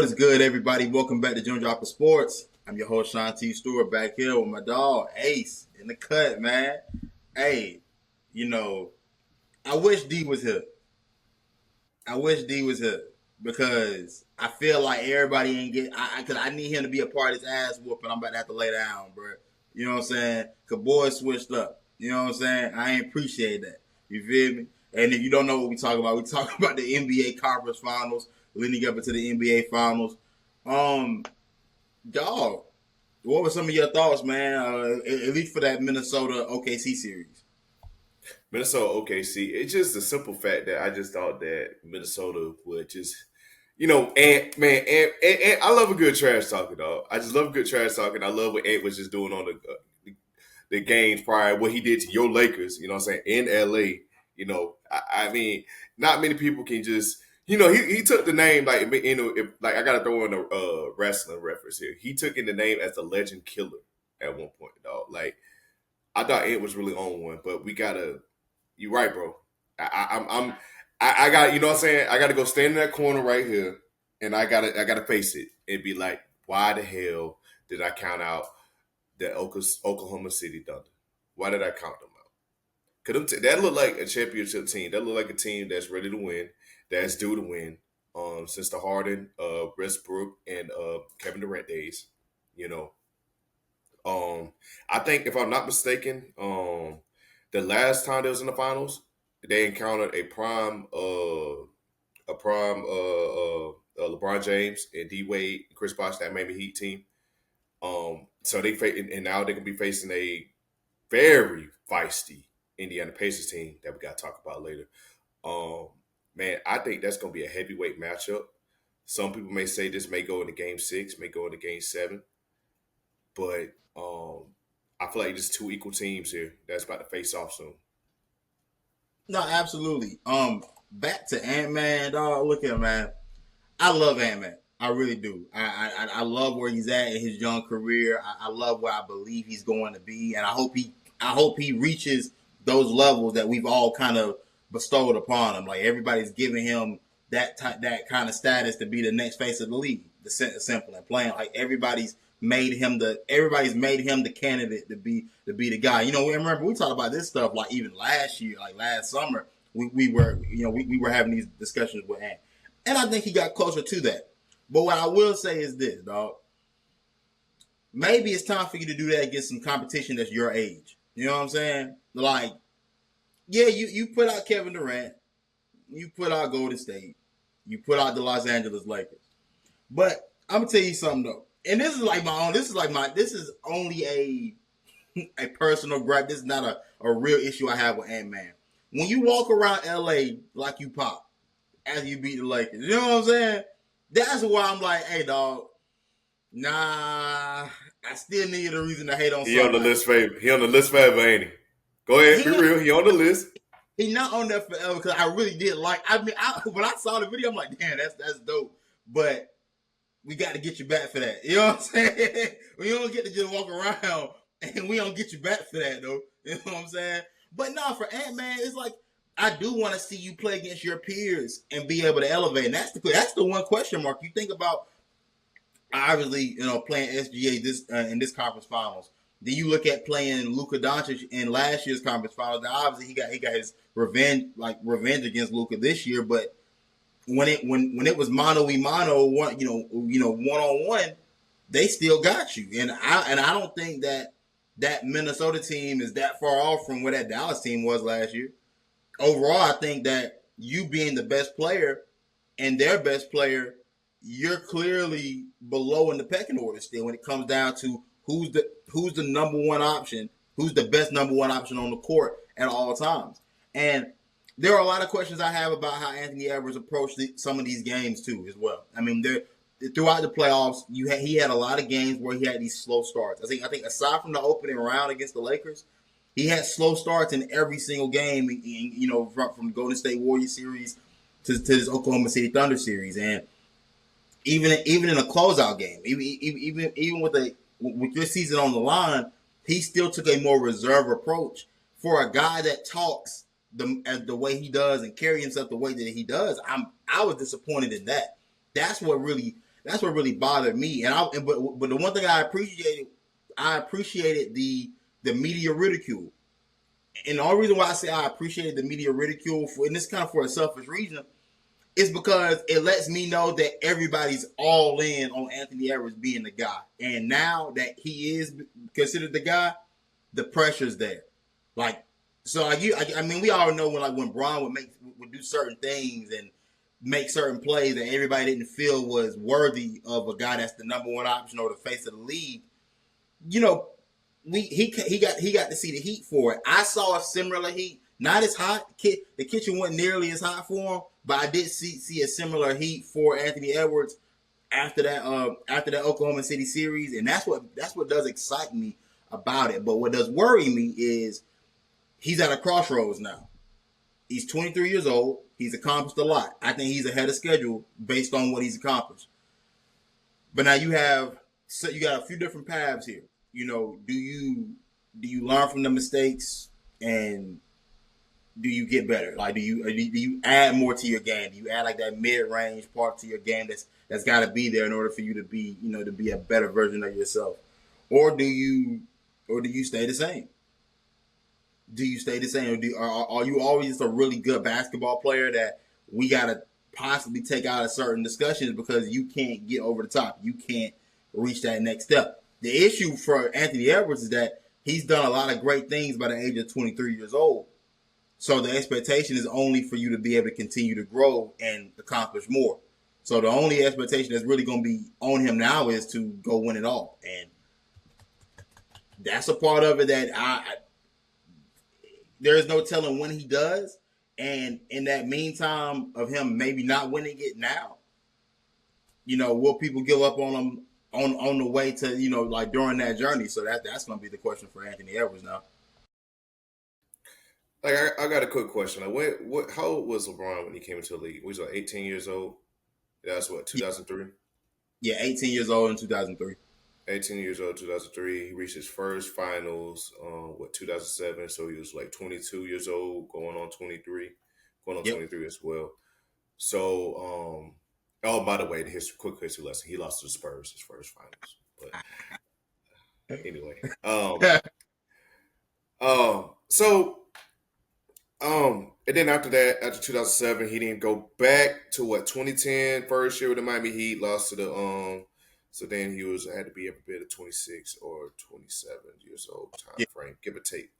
What is good, everybody? Welcome back to June Dropper Sports. I'm your host, Sean T. Stewart, back here with my dog, Ace, in the cut, man. Hey, you know, I wish D was here. I wish D was here because I feel like everybody ain't get. Cause I need him to be a part of this ass whooping. I'm about to have to lay down, bro. You know what I'm saying? Cause boys switched up. You know what I'm saying? I ain't appreciate that. You feel me? And if you don't know what we we talk about the NBA Conference Finals leading up into the NBA Finals. Um, Dog, what were some of your thoughts, man? At least for that Minnesota OKC series. Minnesota OKC. It's just the simple fact that I just thought that Minnesota would just, and I love a good trash talking, dog. I just love good trash talking. I love what Ant was just doing on the games prior, what he did to your Lakers. You know what I'm saying, in LA. I mean, not many people can just. He took the name like I gotta throw in a wrestling reference here. He took in the name as the Legend Killer at one point, dog. Like I thought Ant was really on one, but we gotta. You're right, bro. I got, you know what I'm saying? I got to go stand in that corner right here, and I gotta face it and be like, why the hell did I count out the Oklahoma City Thunder? Why did I count them out? Cause that looked like a championship team. That looked like a team that's ready to win, that's due to win. Since the Harden, Westbrook, and Kevin Durant days, you know. I think if I'm not mistaken, the last time they was in the finals, they encountered LeBron James and D Wade, Chris Bosh, that Miami Heat team. So and now they can be facing a very feisty Indiana Pacers team that we got to talk about later. Um, Man, I think that's going to be a heavyweight matchup. Some people may say this may go into Game 6, may go into Game 7, but I feel like just two equal teams here that's about to face off soon. No, absolutely. Back to Ant Man, dog. Look at him, man. I love Ant Man. I really do. I love where he's at in his young career. I love where I believe he's going to be, and I hope he reaches those levels that we've all kind of bestowed upon him. Like everybody's giving him that kind of status to be the next face of the league. The simple and plain. Like everybody's made him the candidate to be the guy. You know, remember we talked about this stuff like even last year, like last summer. We were having these discussions with Ant. And I think he got closer to that. But what I will say is this, dog. Maybe it's time for you to do that against some competition that's your age. You know what I'm saying? Like, yeah, you put out Kevin Durant, you put out Golden State, you put out the Los Angeles Lakers. But I'm gonna tell you something though. And this is like my own, this is only a personal gripe. This is not a real issue I have with Ant-Man. When you walk around LA like you pop, as you beat the Lakers. You know what I'm saying? That's why I'm like, hey, dog, nah, I still need a reason to hate on He somebody. on the list forever. He on the list forever, ain't he? Go ahead, be real. He on the list. He not on there forever because I really did like. I mean, when I saw the video, I'm like, damn, that's dope. But we got to get you back for that. You know what I'm saying? We don't get to just walk around and we don't get you back for that though. You know what I'm saying? But no, for Ant-Man, it's like I do want to see you play against your peers and be able to elevate. And that's the one question mark. You think about obviously, playing SGA in this conference finals. Then you look at playing Luka Doncic in last year's conference finals. Now, obviously, he got his revenge against Luka this year. But when it was mano a mano, one on one, they still got you. And I don't think that Minnesota team is that far off from where that Dallas team was last year. Overall, I think that you being the best player and their best player, you're clearly below in the pecking order still when it comes down to who's the number one option, who's the best number one option on the court at all times. And there are a lot of questions I have about how Anthony Edwards approached some of these games too as well. I mean, throughout the playoffs, he had a lot of games where he had these slow starts. I think aside from the opening round against the Lakers, he had slow starts in every single game, from the Golden State Warriors series to this Oklahoma City Thunder series. And even in a closeout game, even with your season on the line, he still took a more reserved approach for a guy that talks the way he does and carry himself the way that he does. I was disappointed in that. That's what really, that's what really bothered me. But the one thing I appreciated the media ridicule. And the only reason why I say I appreciated the media ridicule and this kind of for a selfish reason, is because it lets me know that everybody's all in on Anthony Edwards being the guy. And now that he is considered the guy, the pressure's there. Like, so I mean, we all know when Bron would do certain things and make certain plays that everybody didn't feel was worthy of a guy that's the number one option or the face of the league. You know, he got to see the heat for it. I saw a similar heat, not as hot. The kitchen wasn't nearly as hot for him, but I did see a similar heat for Anthony Edwards after that Oklahoma City series, and that's what does excite me about it. But what does worry me is he's at a crossroads now. He's 23 years old. He's accomplished a lot. I think he's ahead of schedule based on what he's accomplished. But now you got a few different paths here. You know, do you learn from the mistakes and do you get better? Like, do you add more to your game? Do you add like that mid-range part to your game that's got to be there in order for you to be a better version of yourself, or do you stay the same? Do you stay the same, or are you always just a really good basketball player that we gotta possibly take out of certain discussions because you can't get over the top, you can't reach that next step? The issue for Anthony Edwards is that he's done a lot of great things by the age of 23 years old. So the expectation is only for you to be able to continue to grow and accomplish more. So the only expectation that's really going to be on him now is to go win it all. And that's a part of it that there is no telling when he does. And in that meantime of him maybe not winning it now, will people give up on him on the way to, like during that journey? So that's going to be the question for Anthony Edwards now. Like, I got a quick question. Like, how old was LeBron when he came into the league? He was 18 years old? That's what, 2003? Yeah, 18 years old in 2003. 18 years old, 2003. He reached his first finals, 2007. So he was like 22 years old, going on 23 as well. So, by the way, quick history lesson. He lost to the Spurs his first finals. But anyway, and then after 2007, he didn't go back to 2010, first year with the Miami Heat, lost to the so then he had to be every bit of 26 or 27 years old time frame, give or take.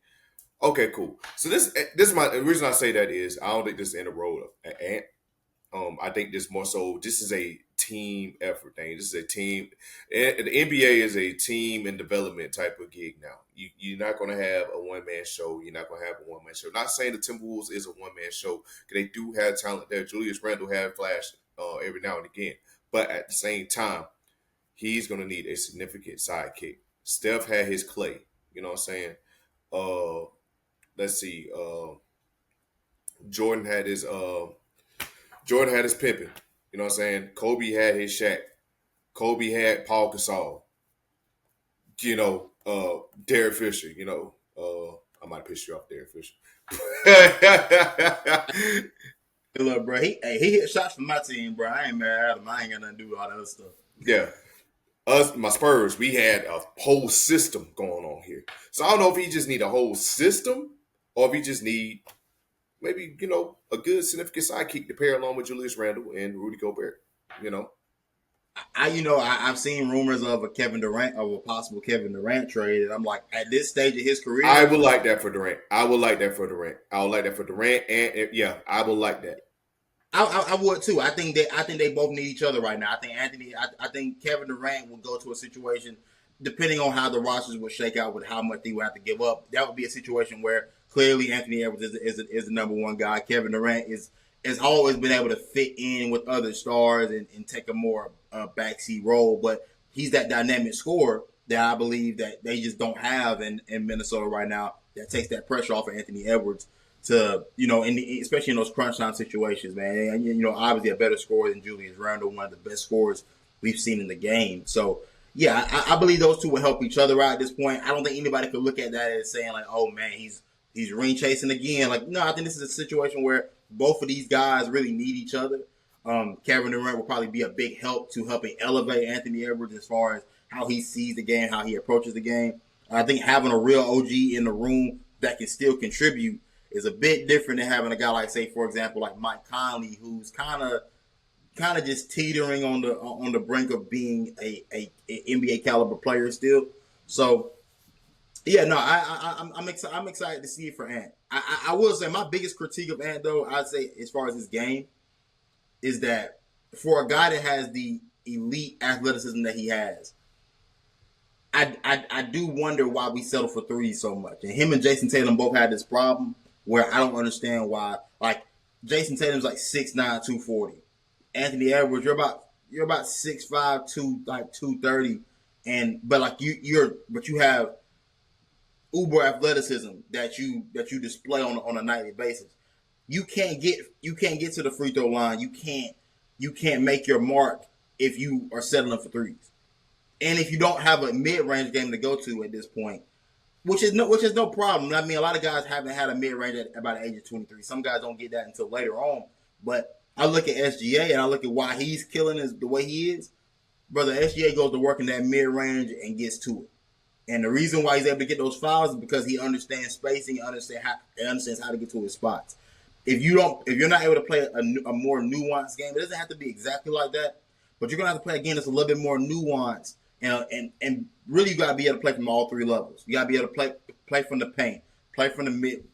Okay, cool. So this is the reason I say that is I don't think this is in the role of Ant. I think this more so, this is a team effort thing. This is a team. The NBA is a team and development type of gig now. You're not going to have a one-man show. You're not going to have a one-man show. Not saying the Timberwolves is a one-man show, because they do have talent there. Julius Randle had flash every now and again. But at the same time, he's going to need a significant sidekick. Steph had his Clay. You know what I'm saying? Let's see. Jordan had his Pippen. You know what I'm saying? Kobe had his Shaq. Kobe had Paul Gasol. Derek Fisher. I might piss you off, Derek Fisher. Look, bro, he hit shots for my team, bro. I ain't mad at him. I ain't got nothing to do with all that other stuff. Yeah. My Spurs, we had a whole system going on here. So I don't know if he just need a whole system or if he just need maybe, a good significant sidekick to pair along with Julius Randle and Rudy Gobert, I've seen rumors of a possible Kevin Durant trade, and I'm like, at this stage of his career, I would like that for Durant. And I would like that. I would too. I think they both need each other right now. I think Kevin Durant would go to a situation, depending on how the rosters would shake out with how much they would have to give up. That would be a situation where clearly Anthony Edwards is the number one guy. Kevin Durant has always been able to fit in with other stars and take a more backseat role, but he's that dynamic scorer that I believe that they just don't have in Minnesota right now. That takes that pressure off of Anthony Edwards to, especially in those crunch time situations, man. And, obviously a better scorer than Julius Randle, one of the best scorers we've seen in the game. So, yeah, I believe those two will help each other out at this point. I don't think anybody could look at that as saying like, oh man, he's ring chasing again. Like, no, I think this is a situation where both of these guys really need each other. Kevin Durant will probably be a big help to helping elevate Anthony Edwards as far as how he sees the game, how he approaches the game. I think having a real OG in the room that can still contribute is a bit different than having a guy like, say, for example, like Mike Conley, who's kind of just teetering on the brink of being a NBA caliber player still. So yeah, no, I'm excited to see it for Ant. I will say my biggest critique of Ant, though, I'd say as far as his game, is that for a guy that has the elite athleticism that he has, I do wonder why we settle for threes so much. And him and Jason Tatum both had this problem where I don't understand why. Like Jason Tatum's like 6'9", 240. Anthony Edwards, you're about 6'5", 230, and but like you have uber athleticism that you display on a nightly basis. You can't get to the free throw line. You can't make your mark if you are settling for threes. And if you don't have a mid range game to go to at this point, which is no problem. I mean, a lot of guys haven't had a mid range at about the age of 23. Some guys don't get that until later on. But I look at SGA and I look at why he's killing the way he is. Brother, SGA goes to work in that mid range and gets to it. And the reason why he's able to get those fouls is because he understands spacing, he understands how to get to his spots. If you're not able to play a more nuanced game, it doesn't have to be exactly like that, but you're gonna have to play a game that's a little bit more nuanced. And really, you gotta be able to play from all three levels. You gotta be able to play from the paint, play from the mid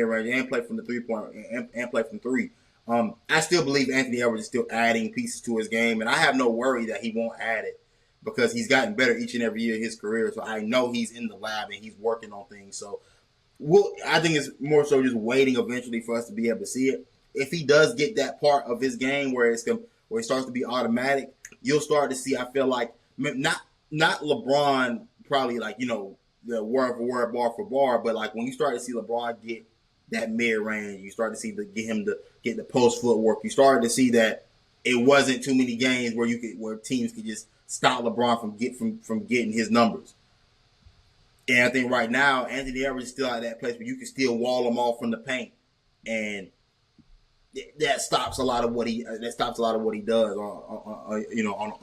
range, and play from the 3-point and play from three. I still believe Anthony Edwards is still adding pieces to his game, and I have no worry that he won't add it because he's gotten better each and every year of his career. So I know he's in the lab and he's working on things. So I think it's more so just waiting eventually for us to be able to see it. If he does get that part of his game where it starts to be automatic, you'll start to see. I feel like not LeBron probably like the word for word, bar for bar, but like when you start to see LeBron get that mid range, you start to see get him to get the post footwork. You started to see that it wasn't too many games where teams could just stop LeBron from getting his numbers. And I think right now Anthony Edwards is still at that place where you can still wall him off from the paint, and that stops a lot of what he does on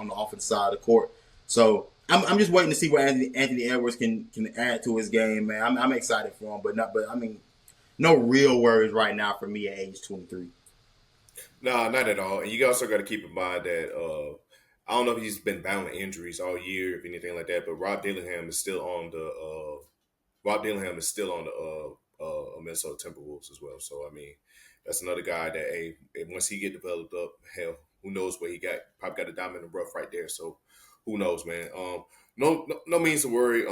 the offensive side of the court. So I'm just waiting to see what Anthony Edwards can add to his game, man. I'm excited for him, but I mean, no real worries right now for me at age 23. No, not at all. And you also got to keep in mind that I don't know if he's been battling injuries all year, if anything like that. But Rob Dillingham is still on the Minnesota Timberwolves as well. So I mean, that's another guy that once he get developed up, hell, who knows what he got? Probably got a diamond in the rough right there. So who knows, man? No means to worry.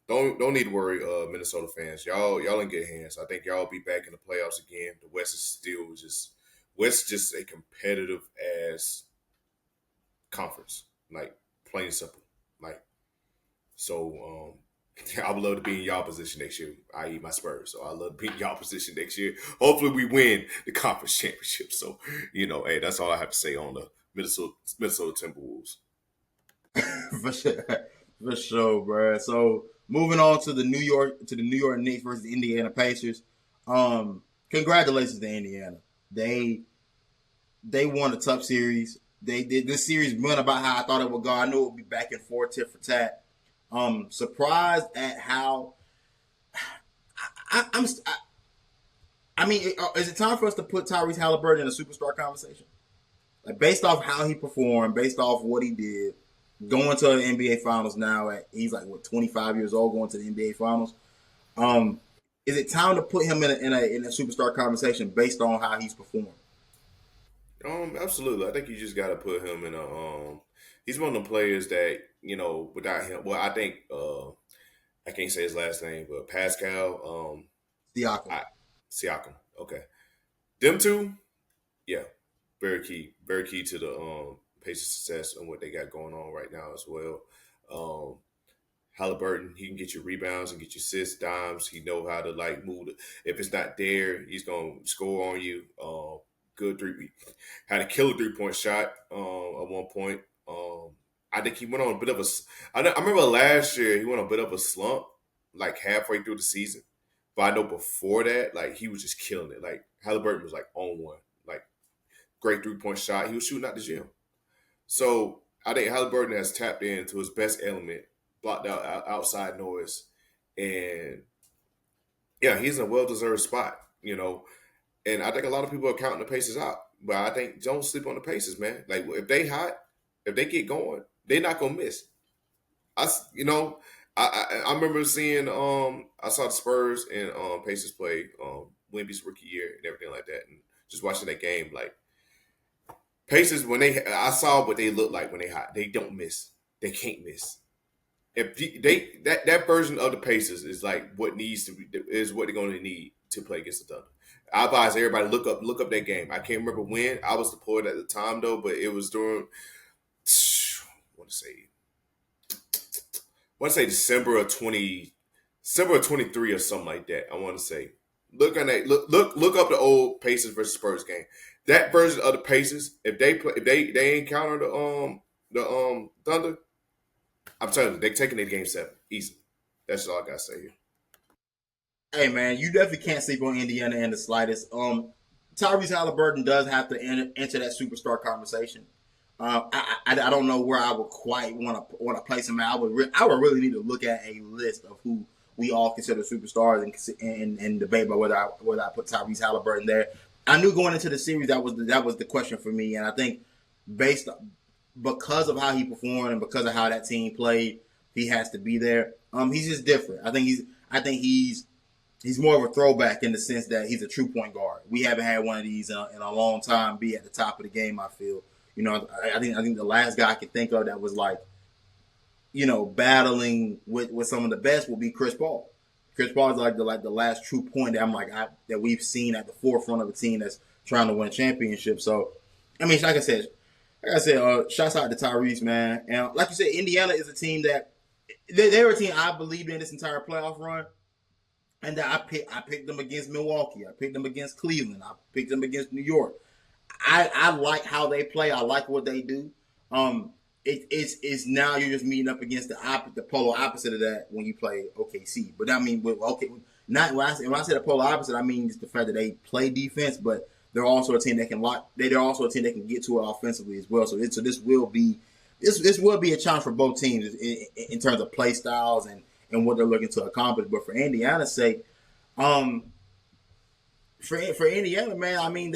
Don't need to worry, Minnesota fans. Y'all in good hands. I think y'all will be back in the playoffs again. The West is just a competitive ass conference, like plain and simple. Like so, I would love to be in y'all position next year, i.e. my Spurs. So I love to be in y'all position next year. Hopefully we win the conference championship. So, hey, that's all I have to say on the Minnesota Timberwolves. For sure, bro. So moving on to the New York Knicks versus the Indiana Pacers. Congratulations to Indiana. They won a tough series. They did this series went about how I thought it would go. I knew it would be back and forth, tit for tat. Surprised at how I mean, is it time for us to put Tyrese Haliburton in a superstar conversation? Like based off how he performed, based off what he did, going to the NBA Finals now he's like 25 years old, going to the NBA Finals. Is it time to put him in a superstar conversation based on how he's performed? Absolutely. I think you just got to put him in a. He's one of the players that without him. Well, I think I can't say his last name, but Pascal. Siakam. Siakam. Okay, them two. Yeah, very key to the Pacers' success and what they got going on right now as well. Haliburton, he can get you rebounds and get you assists, dimes. He know how to move. If it's not there, he's gonna score on you. Good three. Had a killer 3-point shot at one point. I think he went on a bit of a. I remember last year he went on a bit of a slump, like halfway through the season. But I know before that, he was just killing it. Like Haliburton was on one, great 3-point shot. He was shooting out the gym. So I think Haliburton has tapped into his best element, blocked out outside noise, and yeah, he's in a well-deserved spot. And I think a lot of people are counting the Pacers out, but I think don't sleep on the Pacers, man. Like if they hot, if they get going, they're not gonna miss. I remember seeing I saw the Spurs and Pacers play Wemby's rookie year and everything like that, and just watching that game, like Pacers I saw what they look like when they hot. They don't miss. They can't miss. If that version of the Pacers is like what needs to be is what they're going to need to play against the Thunder. I advise everybody look up that game. I can't remember when I was deployed at the time though, but it was during I want to say December of 23 or something like that. I want to say look up the old Pacers versus Spurs game. That version of the Pacers, if they encounter the Thunder, I'm telling you, they're taking it game 7 easy. That's all I gotta say here. Hey man, you definitely can't sleep on Indiana in the slightest. Tyrese Haliburton does have to enter that superstar conversation. I don't know where I would quite want to place him. I would really need to look at a list of who we all consider superstars and debate about whether I put Tyrese Haliburton there. I knew going into the series that was the question for me, and I think because of how he performed and because of how that team played, he has to be there. He's just different. I think he's more of a throwback in the sense that he's a true point guard. We haven't had one of these in a long time. Be at the top of the game, I feel. I think the last guy I could think of that was like, battling with some of the best will be Chris Paul. Chris Paul is like the last true point that that we've seen at the forefront of a team that's trying to win a championship. So, I mean, like I said, shouts out to Tyrese, man. And like you said, Indiana is a team that they're a team I believed in this entire playoff run. And I picked them against Milwaukee. I picked them against Cleveland. I picked them against New York. I like how they play. I like what they do. It's now you're just meeting up against the polar opposite of that when you play OKC. But I mean, not when I say the polar opposite, I mean it's the fact that they play defense, but they're also a team that can they're also a team that can get to it offensively as well. So this will be a challenge for both teams in terms of play styles and what they're looking to accomplish. But for Indiana's sake, for Indiana, man, I mean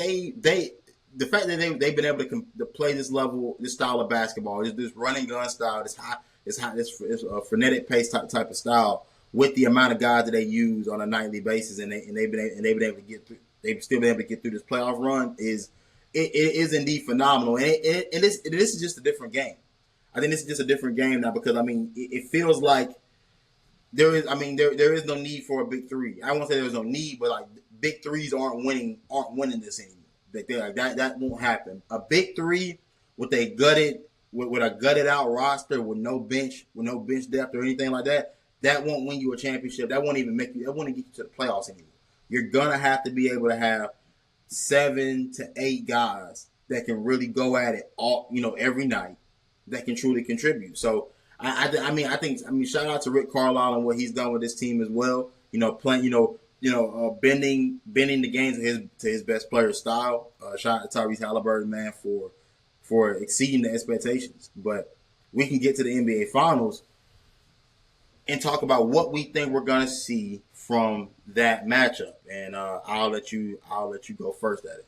the fact that they've been able to play this style of basketball, this running gun style, this frenetic pace type of style with the amount of guys that they use on a nightly basis, and they've been able to get through. They've still been able to get through this playoff run is indeed phenomenal, and this is just a different game. I think this is just a different game now because I mean it feels like there is no need for a big three. I won't say there's no need, but like big threes aren't winning this anymore. That won't happen. A big three with a gutted out roster with no bench depth or anything like that won't win you a championship. That won't even get you to the playoffs anymore. You're gonna have to be able to have 7 to 8 guys that can really go at it all, every night, that can truly contribute. So I think shout out to Rick Carlisle and what he's done with this team as well. Bending the games to his best player style. Shout out to Tyrese Haliburton, man, for exceeding the expectations. But we can get to the NBA Finals and talk about what we think we're gonna see from that matchup. And I'll let you go first at it.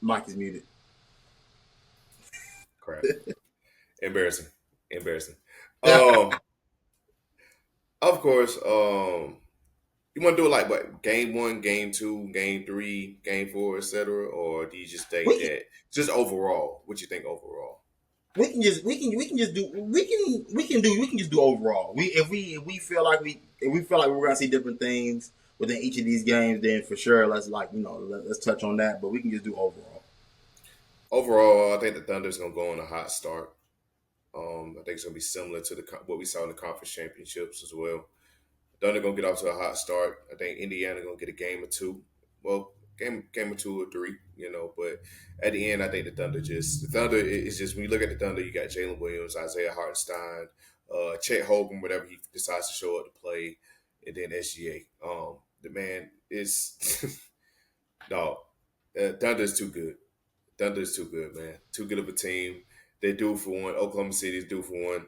Mike is muted. Crap. Embarrassing. Of course, you want to do it like what? Game 1, Game 2, Game 3, Game 4, etc., or do you just think that just overall? What you think overall? We can just do overall. If we feel like we're gonna see different things within each of these games, then for sure let's touch on that. But we can just do overall. Overall, I think the Thunder's gonna go on a hot start. I think it's gonna be similar to what we saw in the conference championships as well. Thunder gonna get off to a hot start. I think Indiana gonna get a game or two. Well, game or 2 or 3, But at the end, I think the Thunder is just when you look at the Thunder, you got Jalen Williams, Isaiah Hartenstein, Chet Holmgren, whatever he decides to show up to play, and then SGA. The man is No, Thunder's too good. Thunder's too good, man. Too good of a team. They do for one. Oklahoma City's due for one.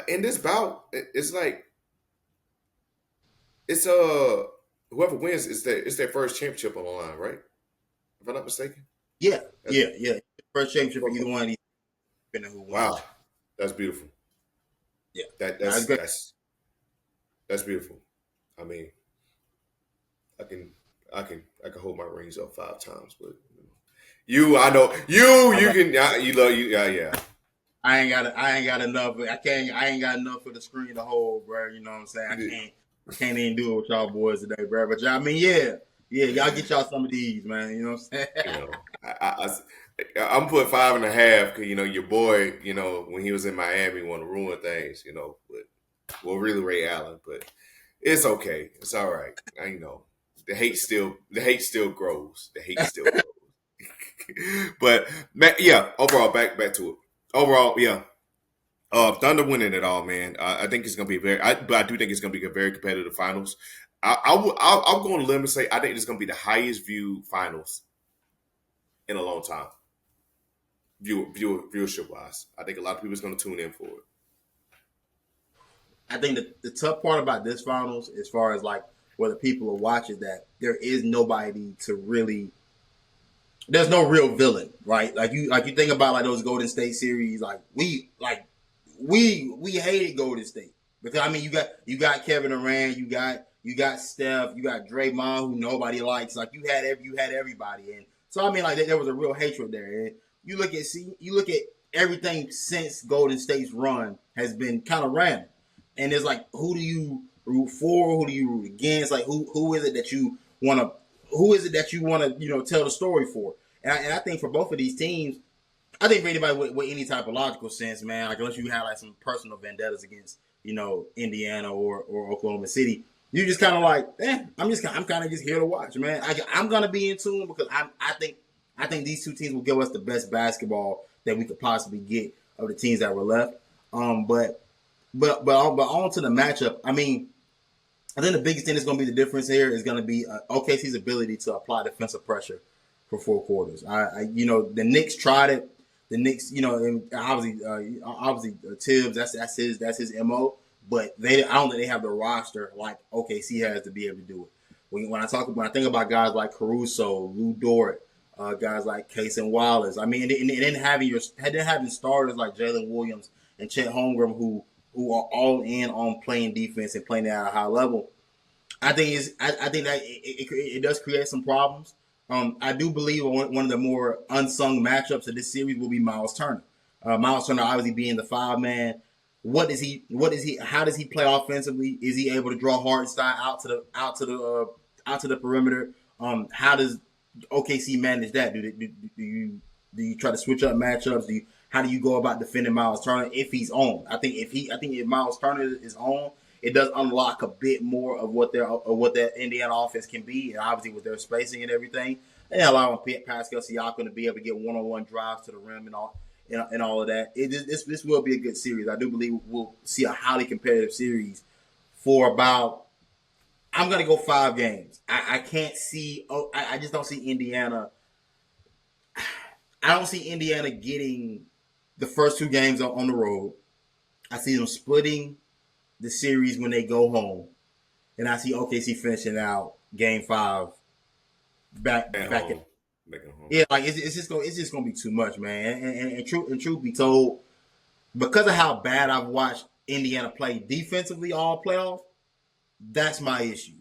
In this bout, it's like it's whoever wins it's their first championship on the line, right? If I'm not mistaken. Yeah, That's, yeah. First championship for either one of these, depending who wins. wow, that's beautiful. Yeah, That's great. that's beautiful. I mean, I can I can hold my rings up 5 times, but I know you can you love you yeah. I ain't got enough. I ain't got enough for the screen to hold, bro. You know what I'm saying? I can't even do it with y'all boys today, bro. But y'all, I mean, yeah, y'all get y'all some of these, man. You know what I'm saying? You know, I'm put 5.5 because your boy, when he was in Miami, want to ruin things, but really Ray Allen, but it's okay, it's all right. The hate still grows. The hate still grows. But yeah, overall, back to it. Overall, yeah. Thunder winning it all, man. I think it's gonna be but I do think it's gonna be a very competitive finals. I'll go on a limb and say I think it's gonna be the highest viewed finals in a long time. Viewership wise, I think a lot of people is gonna tune in for it. I think the tough part about this finals, as far as like whether people are watching, that there is nobody to really. There's no real villain, right? Like you think about like those Golden State series. We hated Golden State because I mean you got Kevin Durant, you got Steph, you got Draymond, who nobody likes. Like you had everybody, and so I mean like there was a real hatred there. And you look at everything since Golden State's run has been kind of random, and it's like who do you root for? Who do you root against? Like who is it that you want to? Who is it that you want to tell the story for? And I think for both of these teams, I think for anybody with any type of logical sense, man, like unless you have like some personal vendettas against Indiana or Oklahoma City, you just kind of like, I'm kind of just here to watch, man. I'm gonna be in tune because I think these two teams will give us the best basketball that we could possibly get of the teams that were left. But on to the matchup. I mean, I think the biggest thing that's going to be the difference here is going to be OKC's ability to apply defensive pressure for 4 quarters. The Knicks tried it. The Knicks, and obviously Tibbs, that's his MO. But I don't think they have the roster like OKC has to be able to do it. When I think about guys like Caruso, Lou Dort, guys like Case and Wallace. I mean, and then having starters like Jalen Williams and Chet Holmgren who are all in on playing defense and playing at a high level. I think that it does create some problems. I do believe one of the more unsung matchups of this series will be Miles Turner. Miles Turner obviously being the 5-man. How does he play offensively? Is he able to draw Hartenstein out to the perimeter? How does OKC manage that? Do you try to switch up matchups? How do you go about defending Miles Turner if he's on? I think if Miles Turner is on, it does unlock a bit more of what that Indiana offense can be, and obviously with their spacing and everything, and allowing Pascal Siakam to be able to get one-on-one drives to the rim and all of that. This will be a good series. I do believe we'll see a highly competitive series for about. I'm going to go 5 games. I can't see. I just don't see Indiana. I don't see Indiana getting the first 2 games on the road. I see them splitting the series when they go home, and I see OKC finishing out Game 5 back home. Yeah, like it's just gonna be too much, man. And truth be told, because of how bad I've watched Indiana play defensively all playoffs, that's my issue.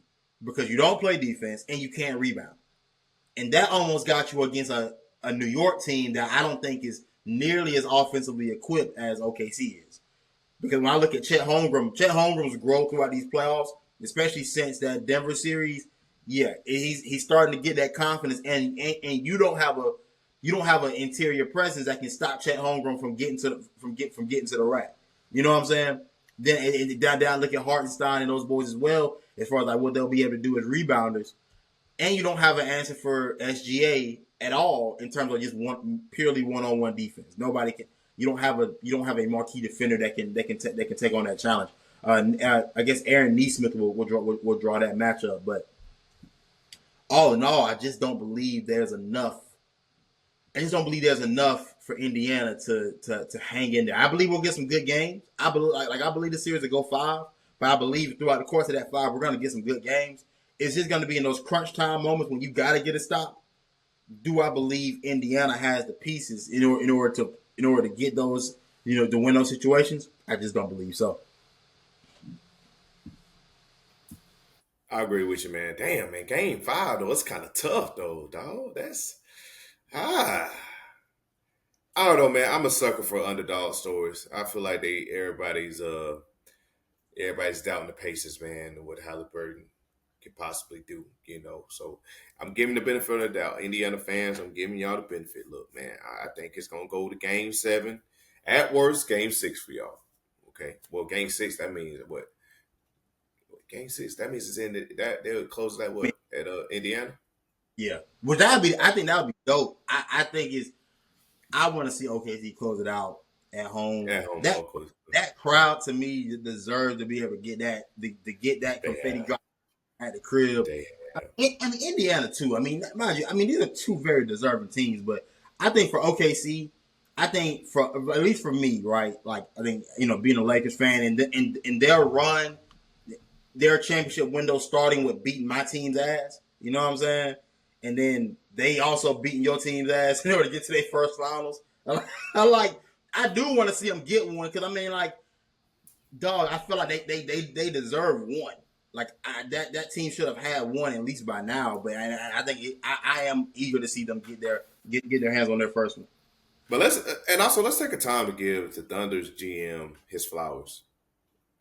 Because you don't play defense and you can't rebound, and that almost got you against a New York team that I don't think is nearly as offensively equipped as OKC is. Because when I look at Chet Holmgren's growth throughout these playoffs, especially since that Denver series, yeah, he's starting to get that confidence, and you don't have an interior presence that can stop Chet Holmgren from getting to the rack. You know what I'm saying? Then down look at Hartenstein and those boys as well, as far as like what they'll be able to do as rebounders, and you don't have an answer for SGA at all in terms of just purely one-on-one defense. Nobody can. You don't have a marquee defender that can take on that challenge. I guess Aaron Nesmith will draw that matchup, but all in all, I just don't believe there's enough. I just don't believe there's enough for Indiana to hang in there. I believe we'll get some good games. I believe I believe the series will go 5, but I believe throughout the course of that 5, we're gonna get some good games. It's just gonna be in those crunch time moments when you gotta get a stop. Do I believe Indiana has the pieces in order to get those, to win those situations? I just don't believe so. I agree with you, man. Damn, man, game 5 though, it's kind of tough though, dog. That's ah. I don't know, man. I'm a sucker for underdog stories. I feel like everybody's doubting the Pacers, man, and what Haliburton could possibly do, So I'm giving the benefit of the doubt. Indiana fans, I'm giving y'all the benefit. Look, man, I think it's gonna go to game 7. At worst, game 6 for y'all. Okay. Well, game 6, that means what? Game 6, that means it's in that they'll close that I mean, what? At Indiana? yeah, I think that would be dope. I think it's I want to see OKC close it out at home. At home, That of course. that crowd to me deserves to be able to get to get that They confetti have. drop at the crib. They And Indiana too. I mean, mind you, these are two very deserving teams. But I think for OKC, I think for at least for me, right? Like I think being a Lakers fan and their run, their championship window starting with beating my team's ass. You know what I'm saying? And then they also beating your team's ass in order to get to their first finals. I like. I do want to see them get one because I mean, like, dog. I feel like they deserve one. Like that team should have had one at least by now. But I think I am eager to see them get their hands on their first one. But let's take a time to give the Thunder's GM his flowers.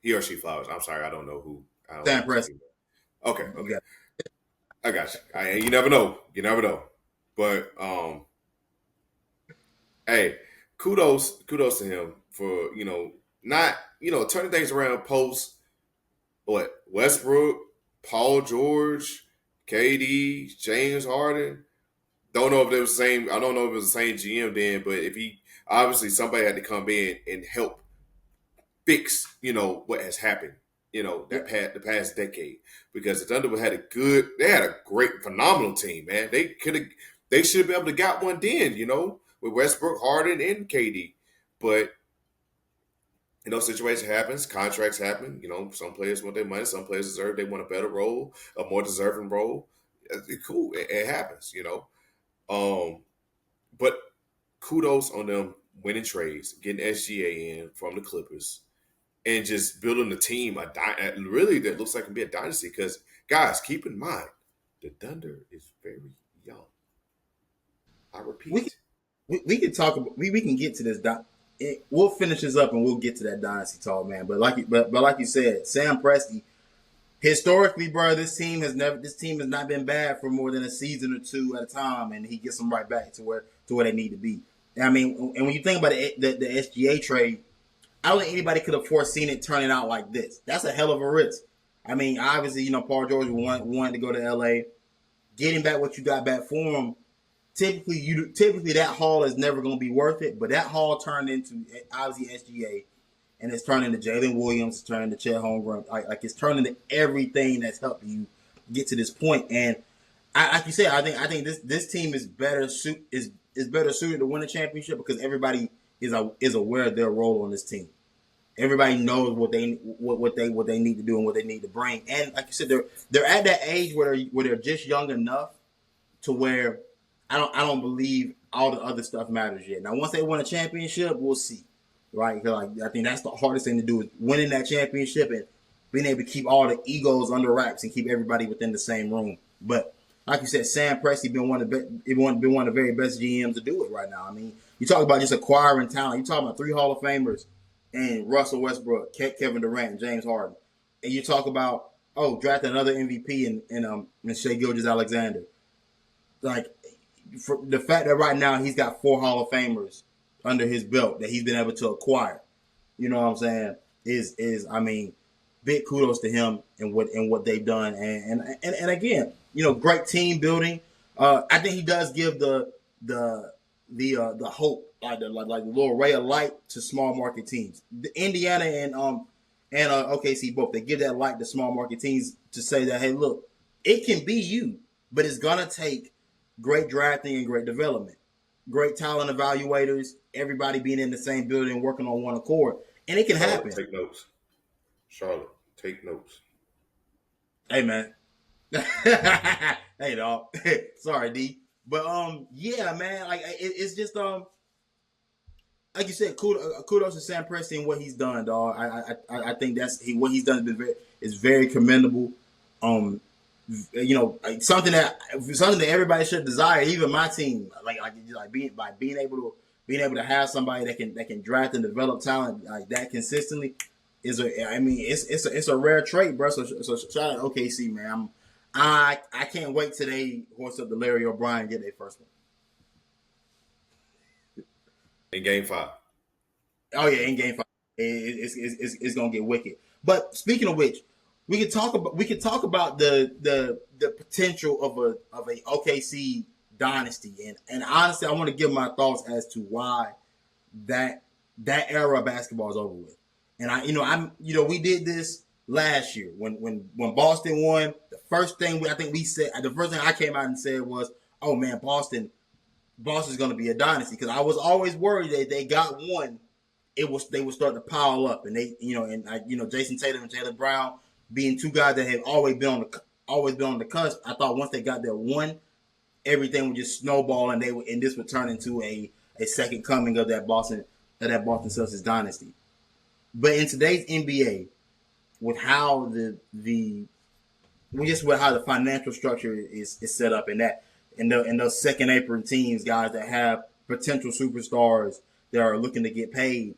He or she flowers. I'm sorry, I don't know who. I don't know Sam who's Press. team. Okay, You okay. got I got you. You never know. You never know. But hey, kudos to him for not turning things around post what Westbrook, Paul George, KD, James Harden. Don't know if they was the same. I don't know if it was the same GM then, but if he obviously somebody had to come in and help fix what has happened the past decade, because the Thunder they had a great phenomenal team, man. They should have been able to got one then, with Westbrook, Harden, and KD. But situations happens, contracts happen. Some players want their money, some players they want a better role, a more deserving role. It's cool, it happens. But kudos on them winning trades, getting SGA in from the Clippers, and just building a team, really that looks like it can be a dynasty. Because guys, keep in mind, the Thunder is very young. I we can, repeat. we can talk about we can get to this. We'll finish this up and we'll get to that dynasty talk, man. But like you said, Sam Presti, historically, bro, this team has not been bad for more than a season or two at a time, and he gets them right back to where they need to be. I mean, and when you think about the SGA trade, I don't think anybody could have foreseen it turning out like this. That's a hell of a risk. I mean, obviously, Paul George wanted to go to LA. Getting back what you got back for him, typically that haul is never going to be worth it. But that haul turned into obviously SGA, and it's turned into Jalen Williams, it's turned into Chet Holmgren. Like it's turned into everything that's helped you get to this point. And like you said, I think this team is better suited to win a championship because everybody is aware of their role on this team. Everybody knows what they need to do and what they need to bring. And like you said, they're at that age where they're just young enough to where I don't believe all the other stuff matters yet. Now, once they win a championship, we'll see, right? Like I think that's the hardest thing to do is winning that championship and being able to keep all the egos under wraps and keep everybody within the same room. But like you said, Sam Presti been one of the very best GMs to do it right now. I mean, you talk about just acquiring talent. You talk about 3 Hall of Famers and Russell Westbrook, Kevin Durant, and James Harden, and you talk about drafting another MVP and Shai Gilgeous-Alexander. Like for the fact that right now he's got 4 Hall of Famers under his belt that he's been able to acquire. You know what I'm saying? Is I mean, big kudos to him and what they've done. And again, great team building. I think he does give the hope, like the little ray of light to small market teams. The Indiana and OKC both, they give that light to small market teams to say that, hey, look, it can be you, but it's gonna take great drafting and great development, great talent evaluators, everybody being in the same building, working on one accord, and it can Charlotte, happen. take notes. Charlotte, take notes. Hey man, hey dog, sorry D, but yeah man, like it's just like you said, kudos to Sam Presti and what he's done, dog. I think what he's done is very commendable. Um, like something that everybody should desire. Even my team, like being able to have somebody that can draft and develop talent like that consistently is it's a rare trait, bro. So shout out OKC, man. I can't wait till they horse up the Larry O'Brien and get their first one. In Game 5. Oh yeah, in Game 5, it's gonna get wicked. But speaking of which, we could talk about the potential of a OKC dynasty, and honestly, I want to give my thoughts as to why that era of basketball is over with. And we did this last year when Boston won. The first thing I came out and said was, "Oh man, Boston's going to be a dynasty," because I was always worried that they got one, they would start to pile up, and Jason Tatum and Jaylen Brown being two guys that have always been on the cusp. I thought once they got their one, everything would just snowball, and this would turn into a second coming of that Boston Celtics dynasty. But in today's NBA, with how with how the financial structure is set up, and those second apron teams, guys that have potential superstars that are looking to get paid,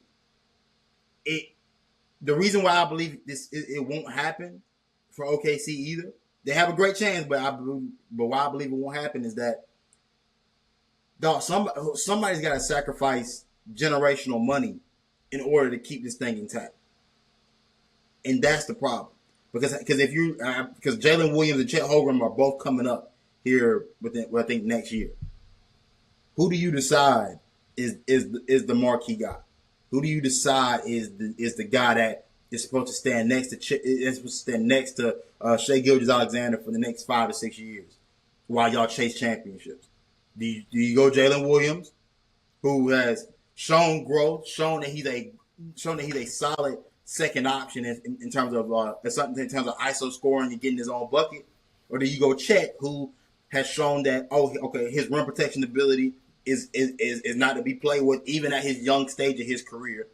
the reason why I believe it won't happen for OKC either. They have a great chance, but why I believe it won't happen is that somebody's got to sacrifice generational money in order to keep this thing intact, and that's the problem. Because Jalen Williams and Chet Holmgren are both coming up here I think next year. Who do you decide is the marquee guy? Who do you decide is the guy that is supposed to stand next to Shai Gilgeous-Alexander for the next 5 to 6 years while y'all chase championships? Do you go Jalen Williams, who has shown growth, shown that he's a solid second option in terms of ISO scoring and getting his own bucket, or do you go Chet, who has shown that his rim protection ability is not to be played with even at his young stage of his career.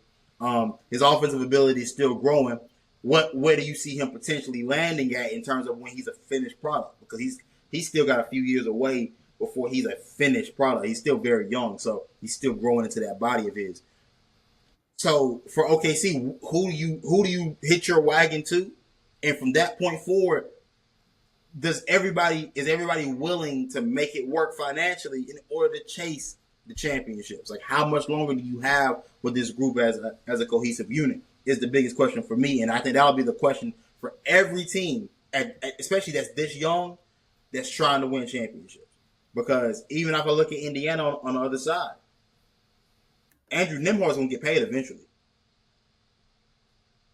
His offensive ability is still growing. Where do you see him potentially landing at in terms of when he's a finished product? Because he's still got a few years away before he's a finished product. He's still very young, so he's still growing into that body of his. So for OKC, who do you hitch your wagon to? And from that point forward, is everybody willing to make it work financially in order to chase the championships? Like, how much longer do you have with this group as a cohesive unit is the biggest question for me. And I think that'll be the question for every team, especially that's this young, that's trying to win championships. Because even if I look at Indiana on the other side, Andrew Nembhard's going to get paid eventually.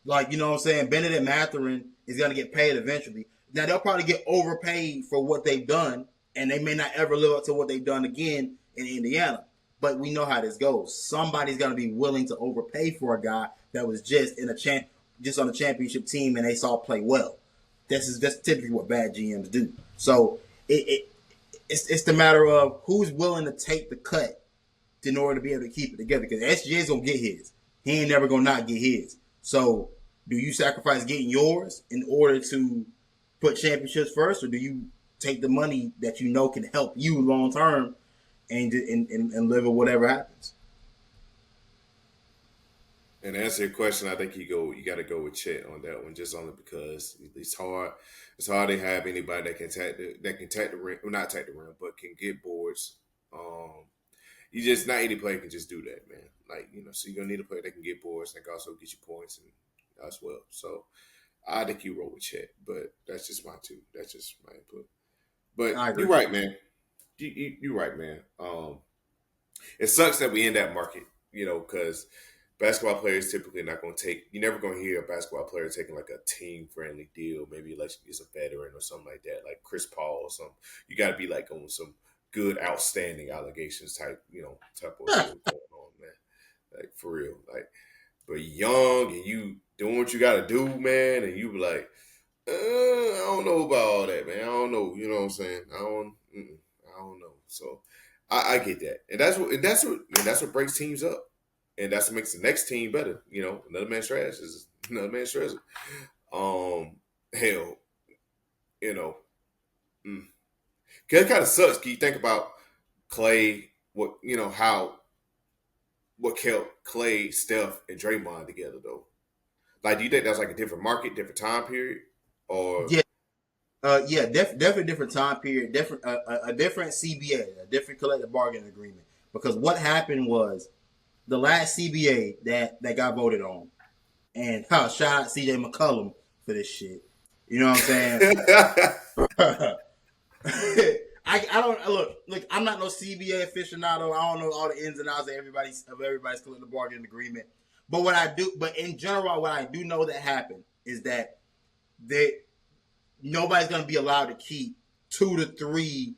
Like, you know what I'm saying? Benedict Mathurin is going to get paid eventually. Now, they'll probably get overpaid for what they've done, and they may not ever live up to what they've done again in Indiana. But we know how this goes. Somebody's going to be willing to overpay for a guy that was just on a championship team and they saw play well. That's typically what bad GMs do. So it's the matter of who's willing to take the cut in order to be able to keep it together. Because SGA's going to get his. He ain't never going to not get his. So do you sacrifice getting yours in order to put championships first, or do you take the money that you know can help you long term and live with whatever happens? And to answer your question, I think you got to go with Chet on that one, just only because it's hard. It's hard to have anybody that can tag the rim, well, not tag the rim, but can get boards. Not any player can just do that, man. So you're gonna need a player that can get boards and can also get you points and as well. So I think you roll with Chet, but that's just my input. But you're right, man. You're right, man. It sucks that we in that market, because basketball players typically not going to take. You're never going to hear a basketball player taking like a team friendly deal. Maybe like it's a veteran or something like that, like Chris Paul or something. You got to be like on some good, outstanding allegations type, type of deal going on, man. Like for real, like. But young and you doing what you got to do, man, and you be like, I don't know about all that, man. I don't know. You know what I'm saying? I don't know. So I get that, and that's what breaks teams up, and that's what makes the next team better. Another man's trash is another man's treasure. Hell, you know, mm. It kind of sucks. Can you think about Clay? What kept Clay, Steph, and Draymond together though? Like, do you think that's like a different market, different time period, or Yeah, definitely different time period, different a different CBA, a different collective bargaining agreement. Because what happened was the last CBA that got voted on, and shout out CJ McCollum for this shit. You know what I'm saying? I don't look. I'm not no CBA aficionado. I don't know all the ins and outs of everybody's collective bargaining agreement. But in general, what I do know that happened is that nobody's going to be allowed to keep 2 to 3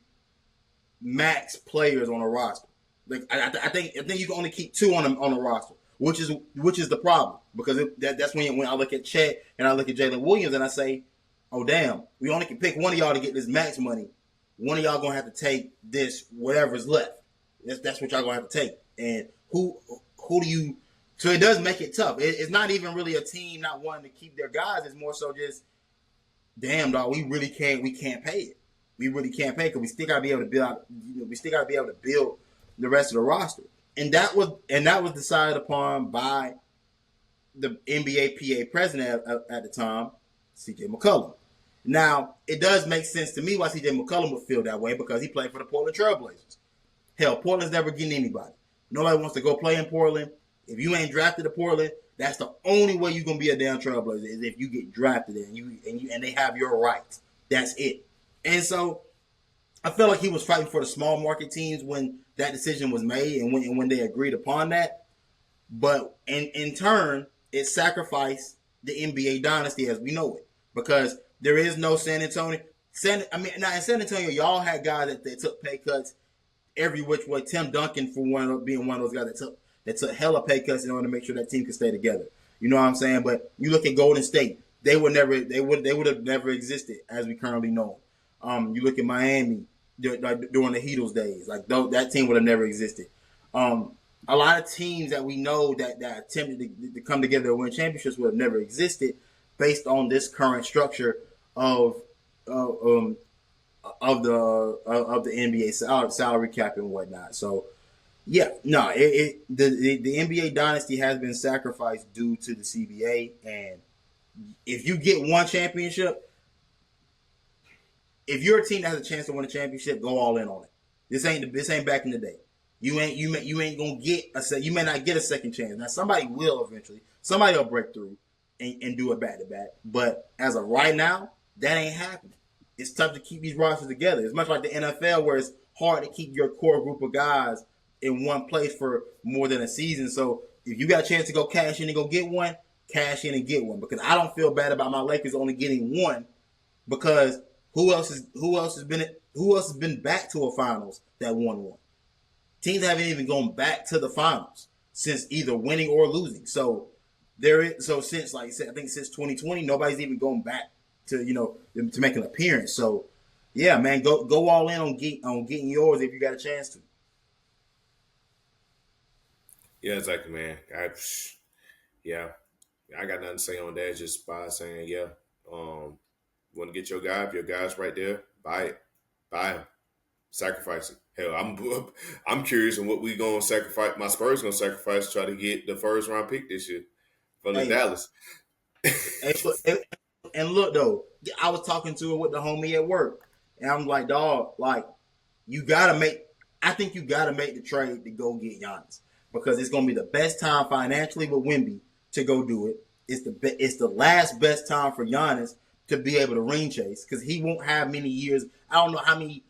max players on a roster. Like I think you can only keep 2 on a roster, which is the problem, because that's when I look at Chet and I look at Jalen Williams and I say, oh damn, we only can pick one of y'all to get this max money. One of y'all gonna have to take this whatever's left. That's what y'all gonna have to take. And who do you? So it does make it tough. It's not even really a team not wanting to keep their guys. It's more so just, damn dog, we can't pay it. We really can't pay because we still gotta be able to build out. We still gotta be able to build the rest of the roster. And that was decided upon by the NBA PA president at the time, CJ McCollum. Now, it does make sense to me why CJ McCollum would feel that way, because he played for the Portland Trailblazers. Hell, Portland's never getting anybody. Nobody wants to go play in Portland. If you ain't drafted to Portland, that's the only way you're gonna be a damn Trailblazer, is if you get drafted and they have your rights. That's it. And so I feel like he was fighting for the small market teams when that decision was made and when they agreed upon that. But in turn, it sacrificed the NBA dynasty as we know it, because there is no San Antonio. Now in San Antonio, y'all had guys that took pay cuts every which way. Tim Duncan, for being one of those guys that took hella pay cuts in order to make sure that team could stay together. You know what I'm saying? But you look at Golden State, they would have never existed as we currently know them. You look at Miami during the Heatles days, like that team would have never existed. A lot of teams that we know that attempted to come together to win championships would have never existed based on this current structure of the NBA salary cap and whatnot. So yeah, no, the NBA dynasty has been sacrificed due to the CBA. And if you get one championship, if you're a team that has a chance to win a championship, go all in on it. This ain't back in the day. You ain't gonna get you may not get a second chance. Now somebody will eventually. Somebody will break through and do it back to back. But as of right now, that ain't happening. It's tough to keep these rosters together. It's much like the NFL, where it's hard to keep your core group of guys in one place for more than a season. So if you got a chance to go cash in and go get one, cash in and get one. Because I don't feel bad about my Lakers only getting one, because who else has been back to a finals that won one? Teams haven't even gone back to the finals since either winning or losing. So since I think since 2020, nobody's even gone back to to make an appearance. So yeah, man, go all in on getting yours if you got a chance to. Yeah, exactly, man. I got nothing to say on that. Just by saying, yeah, want to get your guy? If your guy's right there, buy him, sacrifice it. Hell, I'm curious on what we gonna sacrifice. My Spurs gonna sacrifice to try to get the first round pick this year from the Dallas. Look though, I was talking to it with the homie at work, and I'm like, dog, like I think you gotta make the trade to go get Giannis, because it's gonna be the best time financially with Wemby to go do it. It's the last best time for Giannis to be able to ring chase, because he won't have many years. I don't know how many.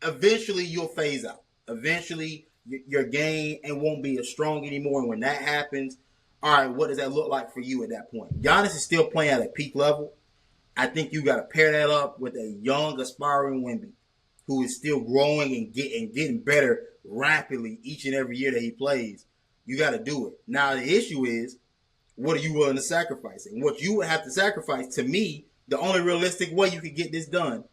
Eventually, you'll phase out. Eventually, your game and won't be as strong anymore. And when that happens, all right, what does that look like for you at that point? Giannis is still playing at a peak level. I think you got to pair that up with a young, aspiring Wemby who is still growing and getting better rapidly each and every year that he plays. You got to do it. Now, the issue is, what are you willing to sacrifice? And what you would have to sacrifice, to me, the only realistic way you could get this done,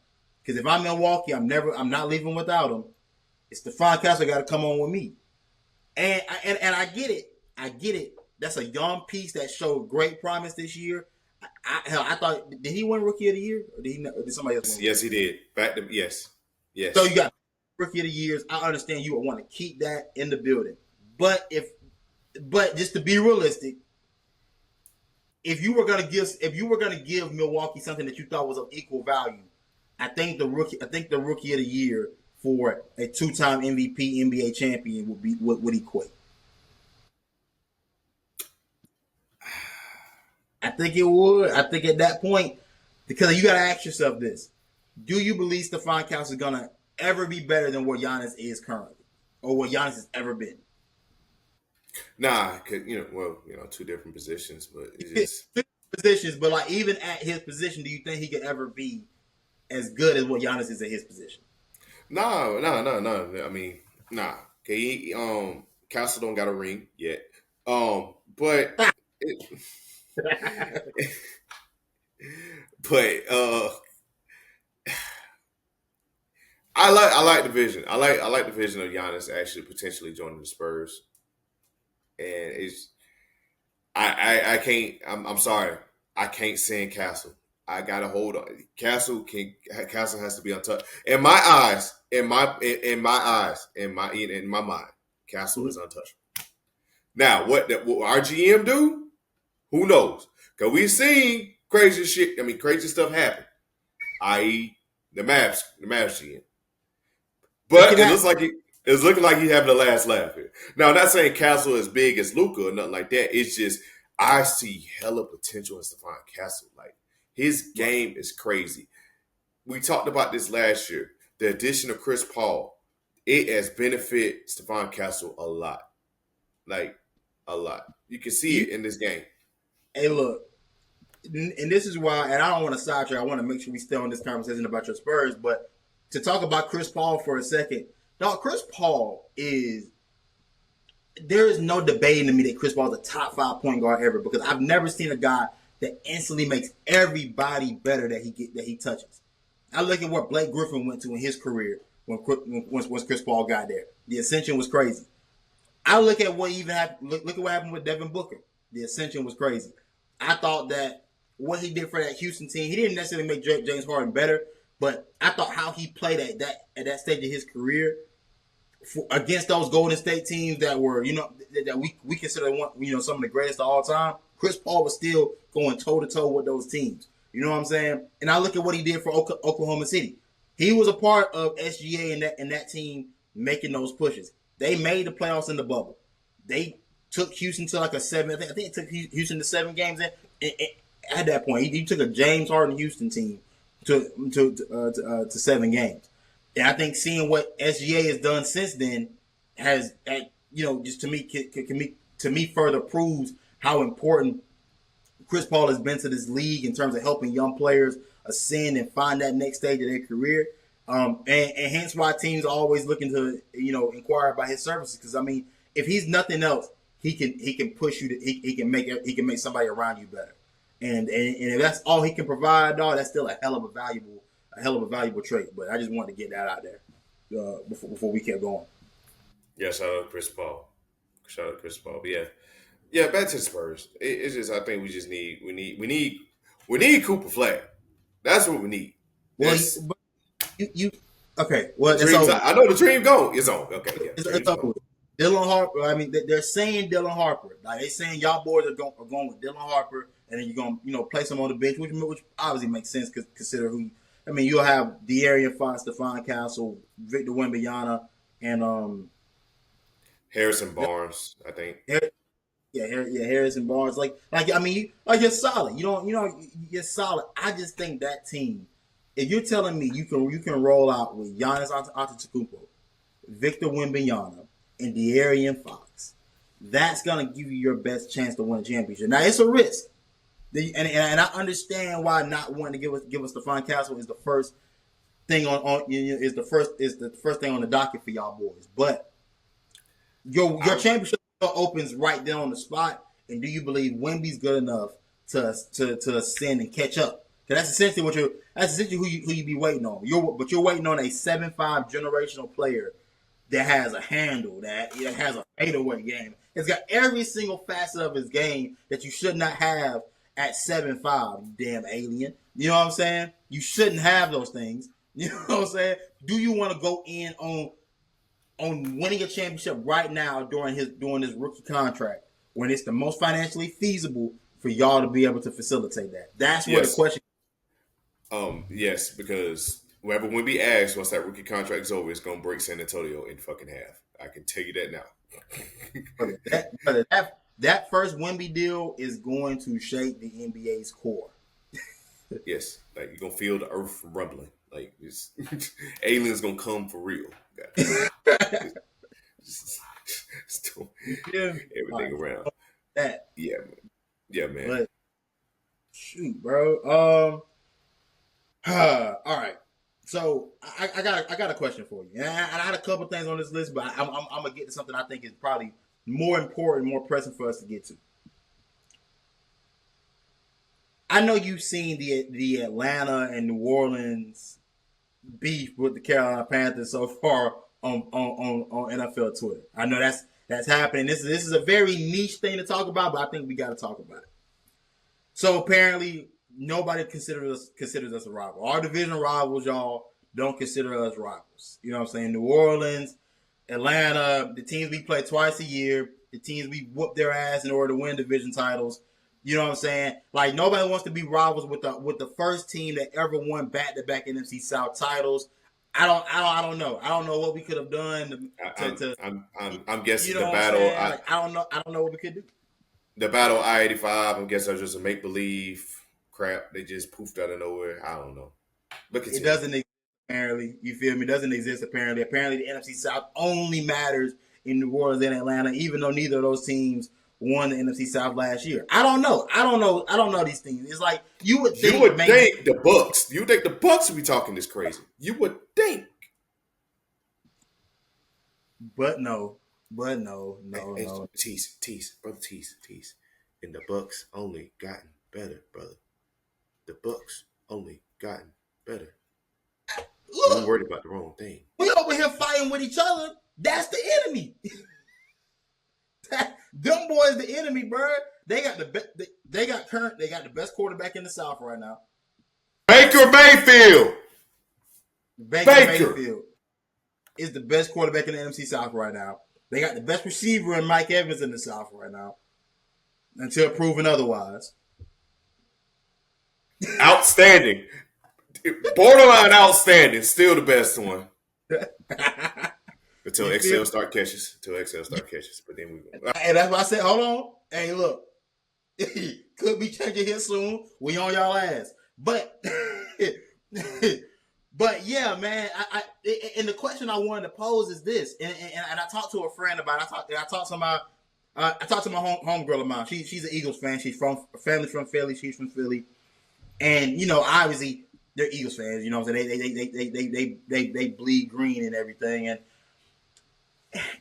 because if I'm Milwaukee, I'm not leaving without him. It's Stephon Castle got to come on with me. And I get it. I get it. That's a young piece that showed great promise this year. I thought, did he win Rookie of the Year? Or did somebody else win? Yes, he did. Yes. So you got Rookie of the Years. I understand you would want to keep that in the building. But just to be realistic, if you were gonna give Milwaukee something that you thought was of equal value, I think the Rookie of the Year for a 2-time MVP, NBA champion would equate. I think it would. I think at that point, because you got to ask yourself this: do you believe Stephon Castle is gonna ever be better than what Giannis is currently, or what Giannis has ever been? Nah, cause two different positions, but it's just positions. But like even at his position, do you think he could ever be as good as what Giannis is at his position? No. I mean, nah. Okay, Castle don't got a ring yet. But I like the vision. I like the vision of Giannis actually potentially joining the Spurs. And it's I can't. I'm sorry. I can't send Castle. I gotta hold on. Castle has to be untouched. In my eyes, in my mind, Castle is untouchable. Now, what our GM do? Who knows? Because we've seen crazy shit. I mean, crazy stuff happen. I.e., the Mavs GM. But it's looking like he's having the last laugh here. Now, I'm not saying Castle is big as Luka or nothing like that. It's just I see hella potential in Stephon Castle. Like, his game is crazy. We talked about this last year. The addition of Chris Paul, it has benefited Stephon Castle a lot. Like, a lot. You can see it in this game. Hey, look, and this is why, and I don't want to sidetrack. I want to make sure we stay on this conversation about your Spurs, but to talk about Chris Paul for a second, dog, Chris Paul is, there is no debating to me that Chris Paul is a top 5 point guard ever, because I've never seen a guy that instantly makes everybody better that he touches. I look at what Blake Griffin went to in his career once Chris Paul got there. The ascension was crazy. I look at what even happened. Look at what happened with Devin Booker. The ascension was crazy. I thought that what he did for that Houston team, he didn't necessarily make James Harden better, but I thought how he played at that stage of his career against those Golden State teams that were, that we consider some of the greatest of all time. Chris Paul was still going toe to toe with those teams. You know what I'm saying? And I look at what he did for Oklahoma City. He was a part of SGA and that team making those pushes. They made the playoffs in the bubble. They took Houston to like a 7. I think it took Houston to 7 games. At that point, he took a James Harden Houston team to 7 games. And I think seeing what SGA has done since then has, just to me further proves how important Chris Paul has been to this league in terms of helping young players ascend and find that next stage of their career. And hence why teams are always looking to, inquire about his services. Because I mean, if he's nothing else, he can push you to he can make somebody around you better. And if that's all he can provide, dog, that's still a hell of a valuable trait. But I just wanted to get that out there before we kept going. Yeah, shout out to Chris Paul. But yeah, back to the Spurs. It's just I think we just need Cooper Flag. That's what we need. Well, you okay? Well, I know the dream gone. It's on. Okay, yeah, it's over. Dylan Harper. I mean, they're saying Dylan Harper. Like they're saying, y'all boys are going with Dylan Harper, and then you're gonna place him on the bench, which obviously makes sense because consider who. I mean, you'll have De'Aaron Fox, Stephon Castle, Victor Wembanyama, and Harrison Barnes. I think. Harrison Barnes. Like I mean, you're solid. You're solid. I just think that team. If you're telling me you can roll out with Giannis Antetokounmpo, Victor Wembanyama, and De'Aaron Fox. That's gonna give you your best chance to win a championship. Now it's a risk, and I understand why not wanting to give us Stephon Castle is the first thing is the first thing on the docket for y'all boys. But your championship opens right there on the spot. And do you believe Wemby's good enough to ascend and catch up? Because that's essentially who you be waiting on. You're waiting on a 7'5" generational player that has a handle, that has a fadeaway game. It's got every single facet of his game that you should not have at 7'5", you damn alien. You know what I'm saying? You shouldn't have those things. You know what I'm saying? Do you want to go in on winning a championship right now during his rookie contract when it's the most financially feasible for y'all to be able to facilitate that? That's where the question. Yes, because whoever Wemby asks once that rookie contract is over, it's gonna break San Antonio in fucking half. I can tell you that now. that first Wemby deal is going to shake the NBA's core. Yes, like you're gonna feel the earth rumbling. Like it's, aliens gonna come for real. Everything around. That. Yeah, man. But, shoot, bro. All right. So I got a question for you. And I had a couple things on this list, but I'm gonna get to something I think is probably more important, more pressing for us to get to. I know you've seen the Atlanta and New Orleans beef with the Carolina Panthers so far on NFL Twitter. I know that's happening. This is a very niche thing to talk about, but I think we got to talk about it. So apparently, nobody considers us a rival. Our division rivals, y'all, don't consider us rivals. You know what I'm saying? New Orleans, Atlanta, the teams we play twice a year, the teams we whoop their ass in order to win division titles. You know what I'm saying? Like nobody wants to be rivals with the first team that ever won back-to-back NFC South titles. I don't know. I don't know what we could have done I'm guessing you know the battle. I don't know what we could do. The battle I-85. I'm guessing that's just a make believe crap. They just poofed out of nowhere. I don't know. But it doesn't exist apparently. You feel me? It doesn't exist apparently. Apparently, the NFC South only matters in New Orleans and Atlanta, even though neither of those teams won the NFC South last year. I don't know these things. It's like you would think the Bucks. You would think the Bucks would be talking this crazy. You would think. But no. Hey, Tease, brother Tease. And the Bucks only gotten better, brother. The Bucks only gotten better. Look, we're worried about the wrong thing. We over here fighting with each other. That's the enemy. Them boys, the enemy, bro. They got the best quarterback in the South right now. Baker Mayfield. Baker Mayfield is the best quarterback in the NFC South right now. They got the best receiver in Mike Evans in the South right now, until proven otherwise. Outstanding, borderline outstanding. Still the best one. Until XL start catches. But then we go. And that's why I said, hold on. Hey, look. Could be changing here soon. We on y'all ass. But yeah, man. And the question I wanted to pose is this. And I talked to a friend about it. I talked to my homegirl of mine. She's an Eagles fan. She's family's from Philly. She's from Philly. And, you know, obviously they're Eagles fans. You know what I'm saying? They bleed green and everything. And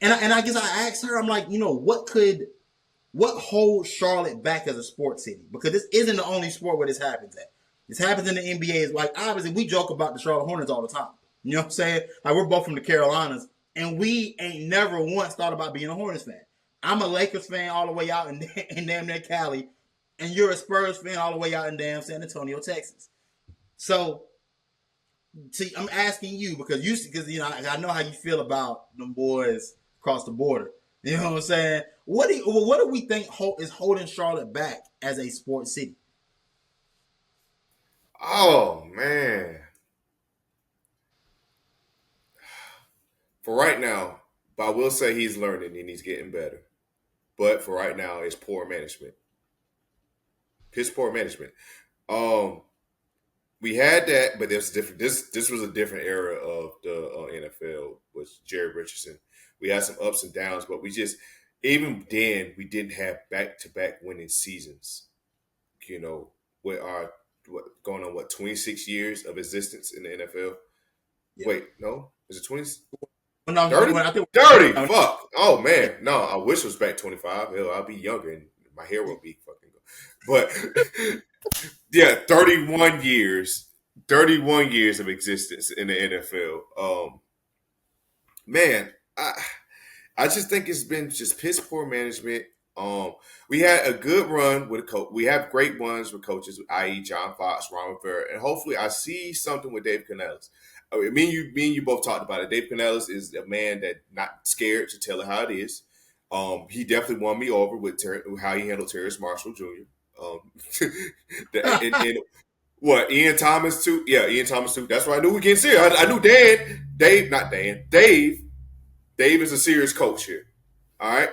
I guess I asked her, I'm like, you know, what holds Charlotte back as a sports city? Because this isn't the only sport where this happens at. This happens in the NBA. It's like, obviously, we joke about the Charlotte Hornets all the time. You know what I'm saying? Like, we're both from the Carolinas, and we ain't never once thought about being a Hornets fan. I'm a Lakers fan all the way out in damn near Cali, and you're a Spurs fan all the way out in damn San Antonio, Texas. So, see, I'm asking you because you know I know how you feel about them boys across the border. You know what I'm saying? What do we think is holding Charlotte back as a sports city? Oh man! For right now, but I will say he's learning and he's getting better. But for right now, it's poor management. Piss poor management. We had that, but there's different. This was a different era of the NFL with Jerry Richardson. We had some ups and downs, but we just even then we didn't have back-to-back winning seasons. You know, with our going on 26 years of existence in the NFL. Yeah. Wait, no, is it 20? Well, no, 30? I think 30. Fuck. Oh man, no, I wish it was back 25. Hell, I'll be younger and my hair will be fucking good. But yeah, 31 years. 31 years of existence in the NFL. Man, I just think it's been just piss poor management. We had a good run with a coach. We have great ones with coaches, i.e., John Fox, Ron Rivera, and hopefully, I see something with Dave Canales. Me and you both talked about it. Dave Canales is a man that not scared to tell it how it is. He definitely won me over with how he handled Terrence Marshall Jr. And what Ian Thomas too? Yeah, Ian Thomas too. That's why I knew we getting serious. I knew Dave. Dave is a serious coach here. All right.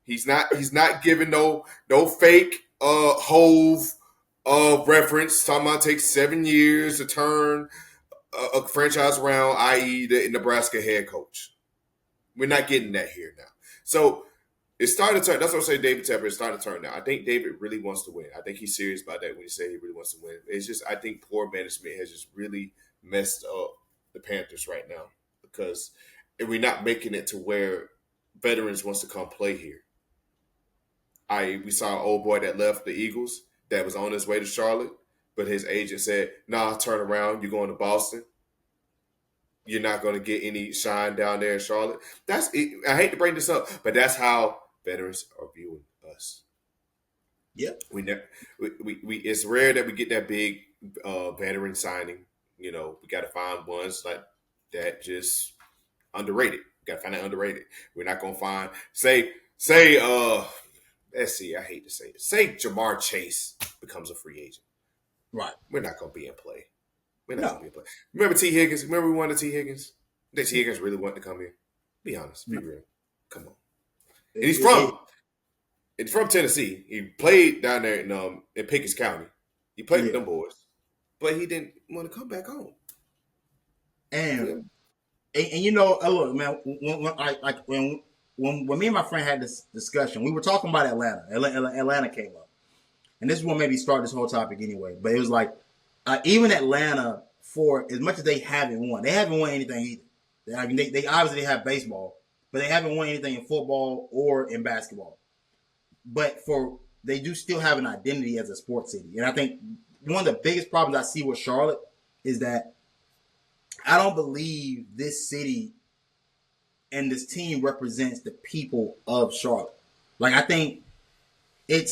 He's not giving no fake Hove reference. Talking about take 7 years to turn a franchise around, i.e. the Nebraska head coach. We're not getting that here now. So it started to turn. That's what I say. David Tepper is starting to turn now. I think David really wants to win. I think he's serious about that when he say he really wants to win. It's just I think poor management has just really messed up the Panthers right now because we're not making it to where veterans wants to come play here. We saw an old boy that left the Eagles that was on his way to Charlotte, but his agent said, "Nah, turn around. You're going to Boston. You're not going to get any shine down there in Charlotte." I hate to bring this up, but that's how veterans are viewing us. Yeah, we it's rare that we get that big veteran signing. You know, we got to find ones like that just underrated. We got to find that underrated. We're not going to find say. Let's see. I hate to say it. Say Jamar Chase becomes a free agent. Right. We're not going to be in play. Remember T. Higgins? Remember we wanted T. Higgins? Did T. Higgins really want to come here? Be honest. Be real. Come on. And he's from Tennessee. He played down there in Pickens County. He played with them boys. But he didn't want to come back home. And you know, look, man, when me and my friend had this discussion, we were talking about Atlanta. Atlanta came up. And this is what made me start this whole topic anyway. But it was like, even Atlanta, for as much as they haven't won anything either. I mean, they obviously have baseball, but they haven't won anything in football or in basketball. But they do still have an identity as a sports city. And I think one of the biggest problems I see with Charlotte is that I don't believe this city and this team represents the people of Charlotte. Like, I think it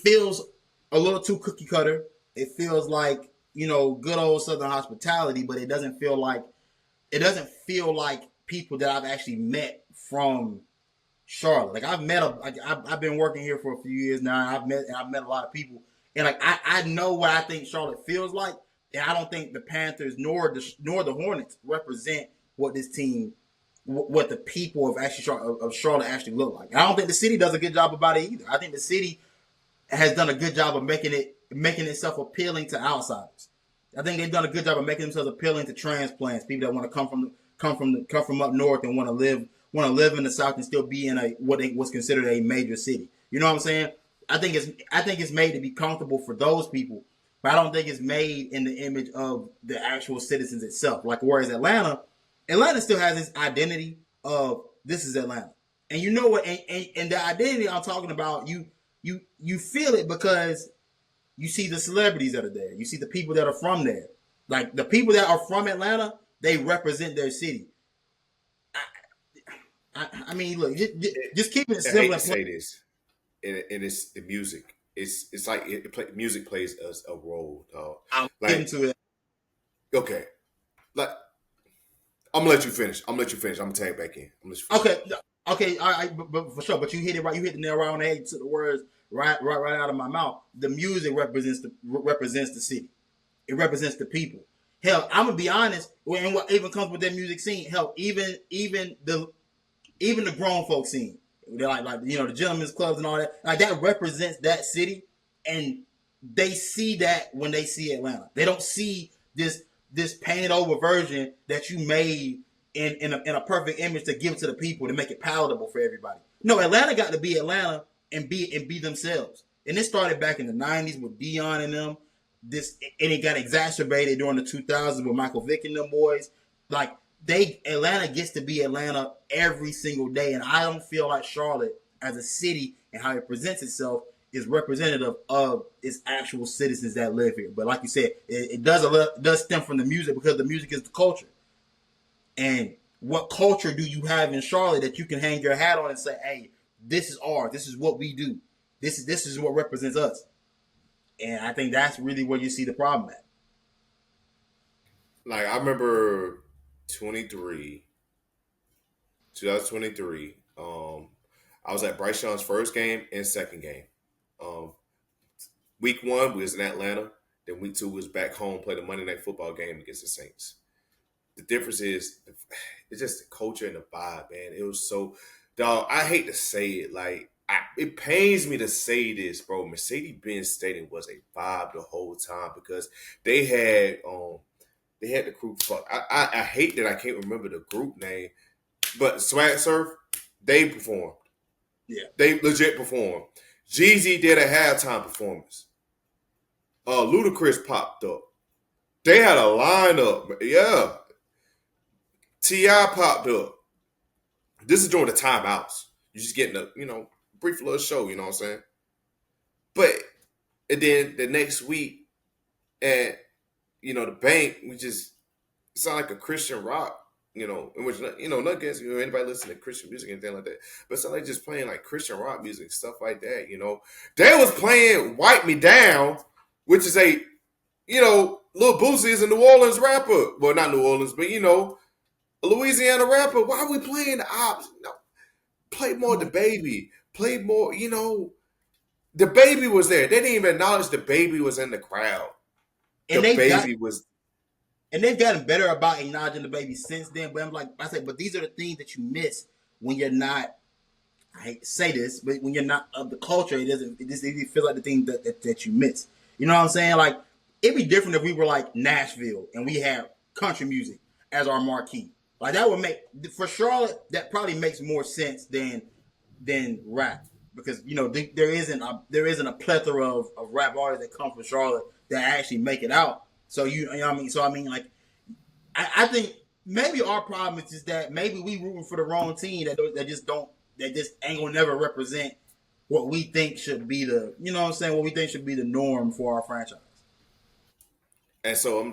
feels a little too cookie cutter. It feels like, you know, good old Southern hospitality, but it doesn't feel like people that I've actually met from Charlotte. Like, I've been working here for a few years now. I've met a lot of people, and like I know what I think Charlotte feels like, and I don't think the Panthers nor the Hornets represent what this team, what the people of Charlotte actually look like. And I don't think the city does a good job about it either. I think the city has done a good job of making itself appealing to outsiders. I think they've done a good job of making themselves appealing to transplants, people that want to come from up north and want to live in the South and still be in what's considered a major city. You know what I'm saying? I think it's made to be comfortable for those people, but I don't think it's made in the image of the actual citizens itself. Like, whereas Atlanta still has this identity of this is Atlanta, and you know what? And the identity I'm talking about, you feel it because you see the celebrities that are there. You see the people that are from there. Like, the people that are from Atlanta, they represent their city. I mean, look, just keep it simple. I hate to say this, and it's the music. It's like music plays a role, dog. I'll like, get into it. Okay, like I'm gonna let you finish. I'm gonna tag back in. Okay, all right, but for sure. But you hit it right. You hit the nail right on the head. Took the words right out of my mouth. The music represents the city. It represents the people. Hell, I'm gonna be honest. And what even comes with that music scene? Hell, even the grown folk scene. They're like you know, the gentlemen's clubs and all that. Like, that represents that city, and they see that when they see Atlanta. They don't see this painted over version that you made in a perfect image to give to the people to make it palatable for everybody. No, Atlanta got to be Atlanta and be themselves. And this started back in the 90s with Dion and them. And it got exacerbated during the 2000s with Michael Vick and them boys. Like Atlanta gets to be Atlanta every single day, and I don't feel like Charlotte as a city and how it presents itself is representative of its actual citizens that live here. But like you said, it does stem from the music because the music is the culture. And what culture do you have in Charlotte that you can hang your hat on and say, hey, this is ours. This is what we do. This is what represents us. And I think that's really where you see the problem at. Like, I remember 2023. I was at Bryce Young's first game and second game. Week 1, we was in Atlanta. Then week 2 was back home, played a Monday Night Football game against the Saints. The difference is, it's just the culture and the vibe, man. It was so, dog, I hate to say it. Like, it pains me to say this, bro. Mercedes-Benz Stadium was a vibe the whole time because they had the crew. Fuck, I hate that I can't remember the group name, but Swag Surf, they performed. Yeah, they legit performed. Jeezy did a halftime performance. Ludacris popped up. They had a lineup. Yeah. T.I. popped up. This is during the timeouts. You're just getting a, brief little show, you know what I'm saying? But, and then the next week at, the bank, we just sound like a Christian rock, in which, not against, anybody listen to Christian music and anything like that, but it's like just playing like Christian rock music, stuff like that, They was playing Wipe Me Down, which is a, Lil Boosie is a New Orleans rapper. Well, not New Orleans, but, a Louisiana rapper. Why are we playing the ops? No. Play more the baby. Play more, the baby was there. They didn't even acknowledge the baby was in the crowd. And they've gotten better about acknowledging the baby since then. But but these are the things that you miss when you're not, I hate to say this, but when you're not of the culture, it feels like the thing that you miss. You know what I'm saying? Like, it'd be different if we were like Nashville and we had country music as our marquee. Like, that would make, for Charlotte, that probably makes more sense than rap. Because, there isn't a plethora of rap artists that come from Charlotte that actually make it out. So, like, I think maybe our problem is just that maybe we rooting for the wrong team that just ain't gonna never represent what we think should be what we think should be the norm for our franchise. And so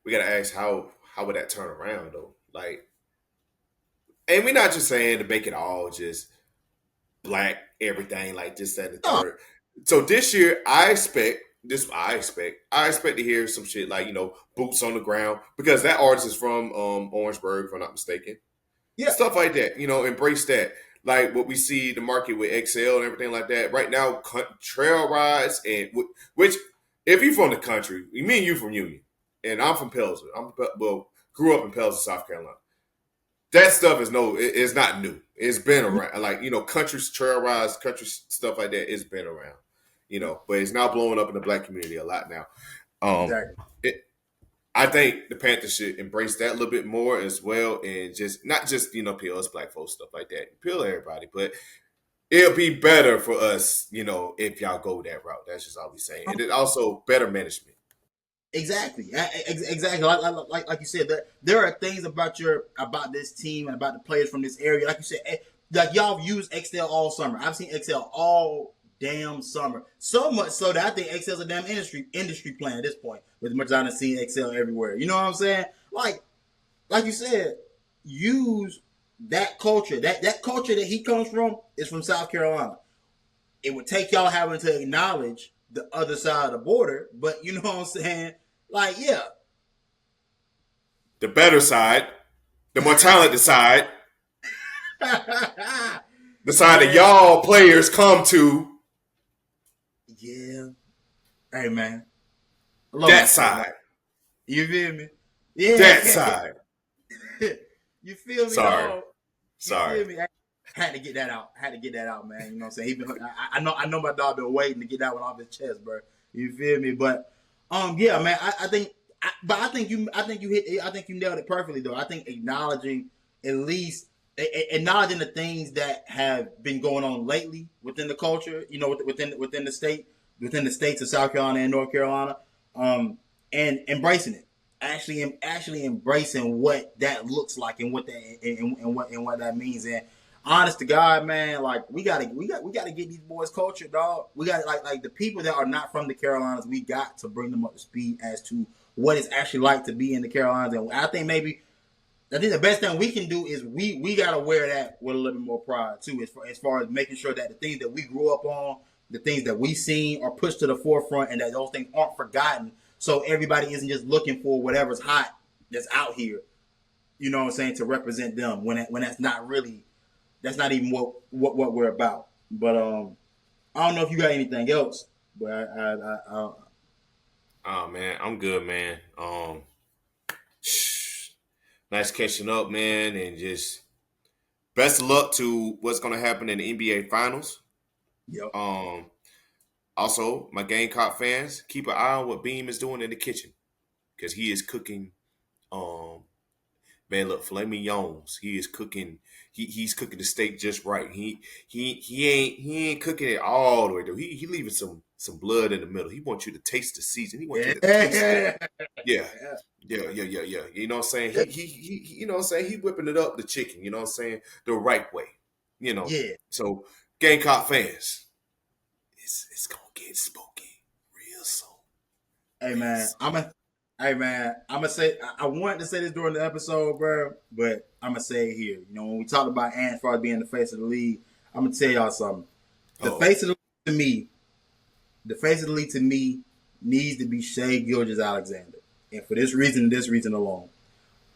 we gotta ask how would that turn around though? Like, and we're not just saying to make it all just black everything like this, that, and the third. So this year, I expect to hear some shit like, Boots on the Ground, because that artist is from Orangeburg, if I'm not mistaken. Yeah. Stuff like that, embrace that. Like what we see the market with XL and everything like that. Right now, trail rides, and which, if you're from the country, me and you from Union, and I'm from Pelzer. Grew up in Pelzer, South Carolina. That stuff is not new. It's been around. Like, country trail rides, country stuff like that, it's been around. But it's now blowing up in the black community a lot now. Exactly. I think the Panthers should embrace that a little bit more as well, and just not just appeal us black folks, stuff like that, appeal to everybody. But it'll be better for us, if y'all go that route. That's just all we saying, and then also better management. Exactly. Like you said, that there are things about this team and about the players from this area. Like you said, like y'all have used XL all summer. I've seen XL all damn summer. So much so that I think XL's a damn industry plan at this point. With as much as I've seen XL everywhere. You know what I'm saying? Like you said, use that culture. That culture that he comes from is from South Carolina. It would take y'all having to acknowledge the other side of the border, but you know what I'm saying? Like, yeah. The better side, the more talented side, the side that y'all players come to. Yeah. Hey, man. That side. You feel me? Yeah. That side. You feel me? Sorry. You feel me? I had to get that out. Man. You know what I'm saying? I know my dog been waiting to get that one off his chest, bro. You feel me? But yeah, man, I But I think you nailed it perfectly though. I think acknowledging at least acknowledging the things that have been going on lately within the culture, within the states of South Carolina and North Carolina, and embracing it. Actually embracing what that looks like and what that means. And honest to God, man, like we gotta get these boys culture, dog. We got like the people that are not from the Carolinas. We got to bring them up to speed as to what it's actually like to be in the Carolinas. And I think the best thing we can do is we gotta wear that with a little bit more pride too, as far as making sure that the things that we grew up on, the things that we seen, are pushed to the forefront, and that those things aren't forgotten. So everybody isn't just looking for whatever's hot that's out here, you know what I'm saying, to represent them when that's not even what we're about. But I don't know if you got anything else, but I Oh man, I'm good, man. Nice catching up, man, and just best of luck to what's gonna happen in the NBA Finals. yep. Also, my Gamecock fans, keep an eye on what Beam is doing in the kitchen because he is cooking. Man, look, filet mignons. He is cooking. He's cooking the steak just right. He ain't cooking it all the way through. He leaving some blood in the middle. He wants you to taste the season. He wants you to taste it. Yeah. You know what I'm saying? He you know what I'm saying? He whipping it up, the chicken, you know what I'm saying? The right way. You know. Yeah. So Gamecock fans, it's gonna get spooky real soon. Hey man, I'm gonna say I wanted to say this during the episode, bro, but I'm gonna say it here. You know, when we talked about Ant as far as being the face of the league, I'm gonna tell y'all something. The face of the league to me needs to be Shai Gilgeous-Alexander, and for this reason alone.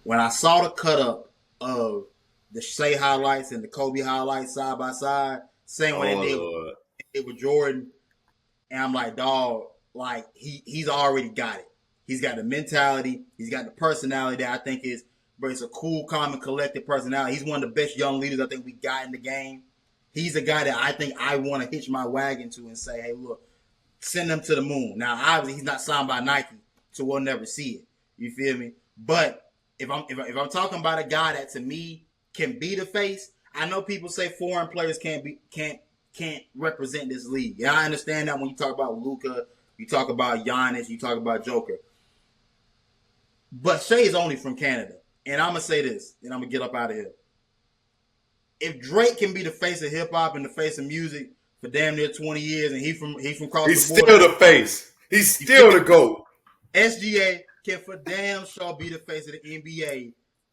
When I saw the cut up of the Shai highlights and the Kobe highlights side by side, same way they did it with Jordan, and I'm like, dog, like he's already got it. He's got the mentality. He's got the personality that I think is, but it's a cool, calm, and collected personality. He's one of the best young leaders I think we got in the game. He's a guy that I think I want to hitch my wagon to and say, hey, look, send him to the moon. Now, obviously, he's not signed by Nike, so we'll never see it. You feel me? But if I'm talking about a guy that to me can be the face, I know people say foreign players can't represent this league. Yeah, I understand that when you talk about Luka, you talk about Giannis, you talk about Joker. But Shai is only from Canada. And I'm going to say this, and I'm going to get up out of here. If Drake can be the face of hip-hop and the face of music for damn near 20 years, and he's from across He's the border. He's still the face. He's still the GOAT. SGA can for damn sure be the face of the NBA.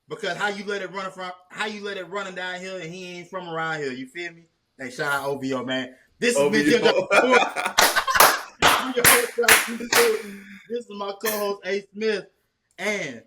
Because how you let it running downhill and he ain't from around here. You feel me? Hey, shout out OVO, man. This has been Jim. This is my co-host A. Smith, and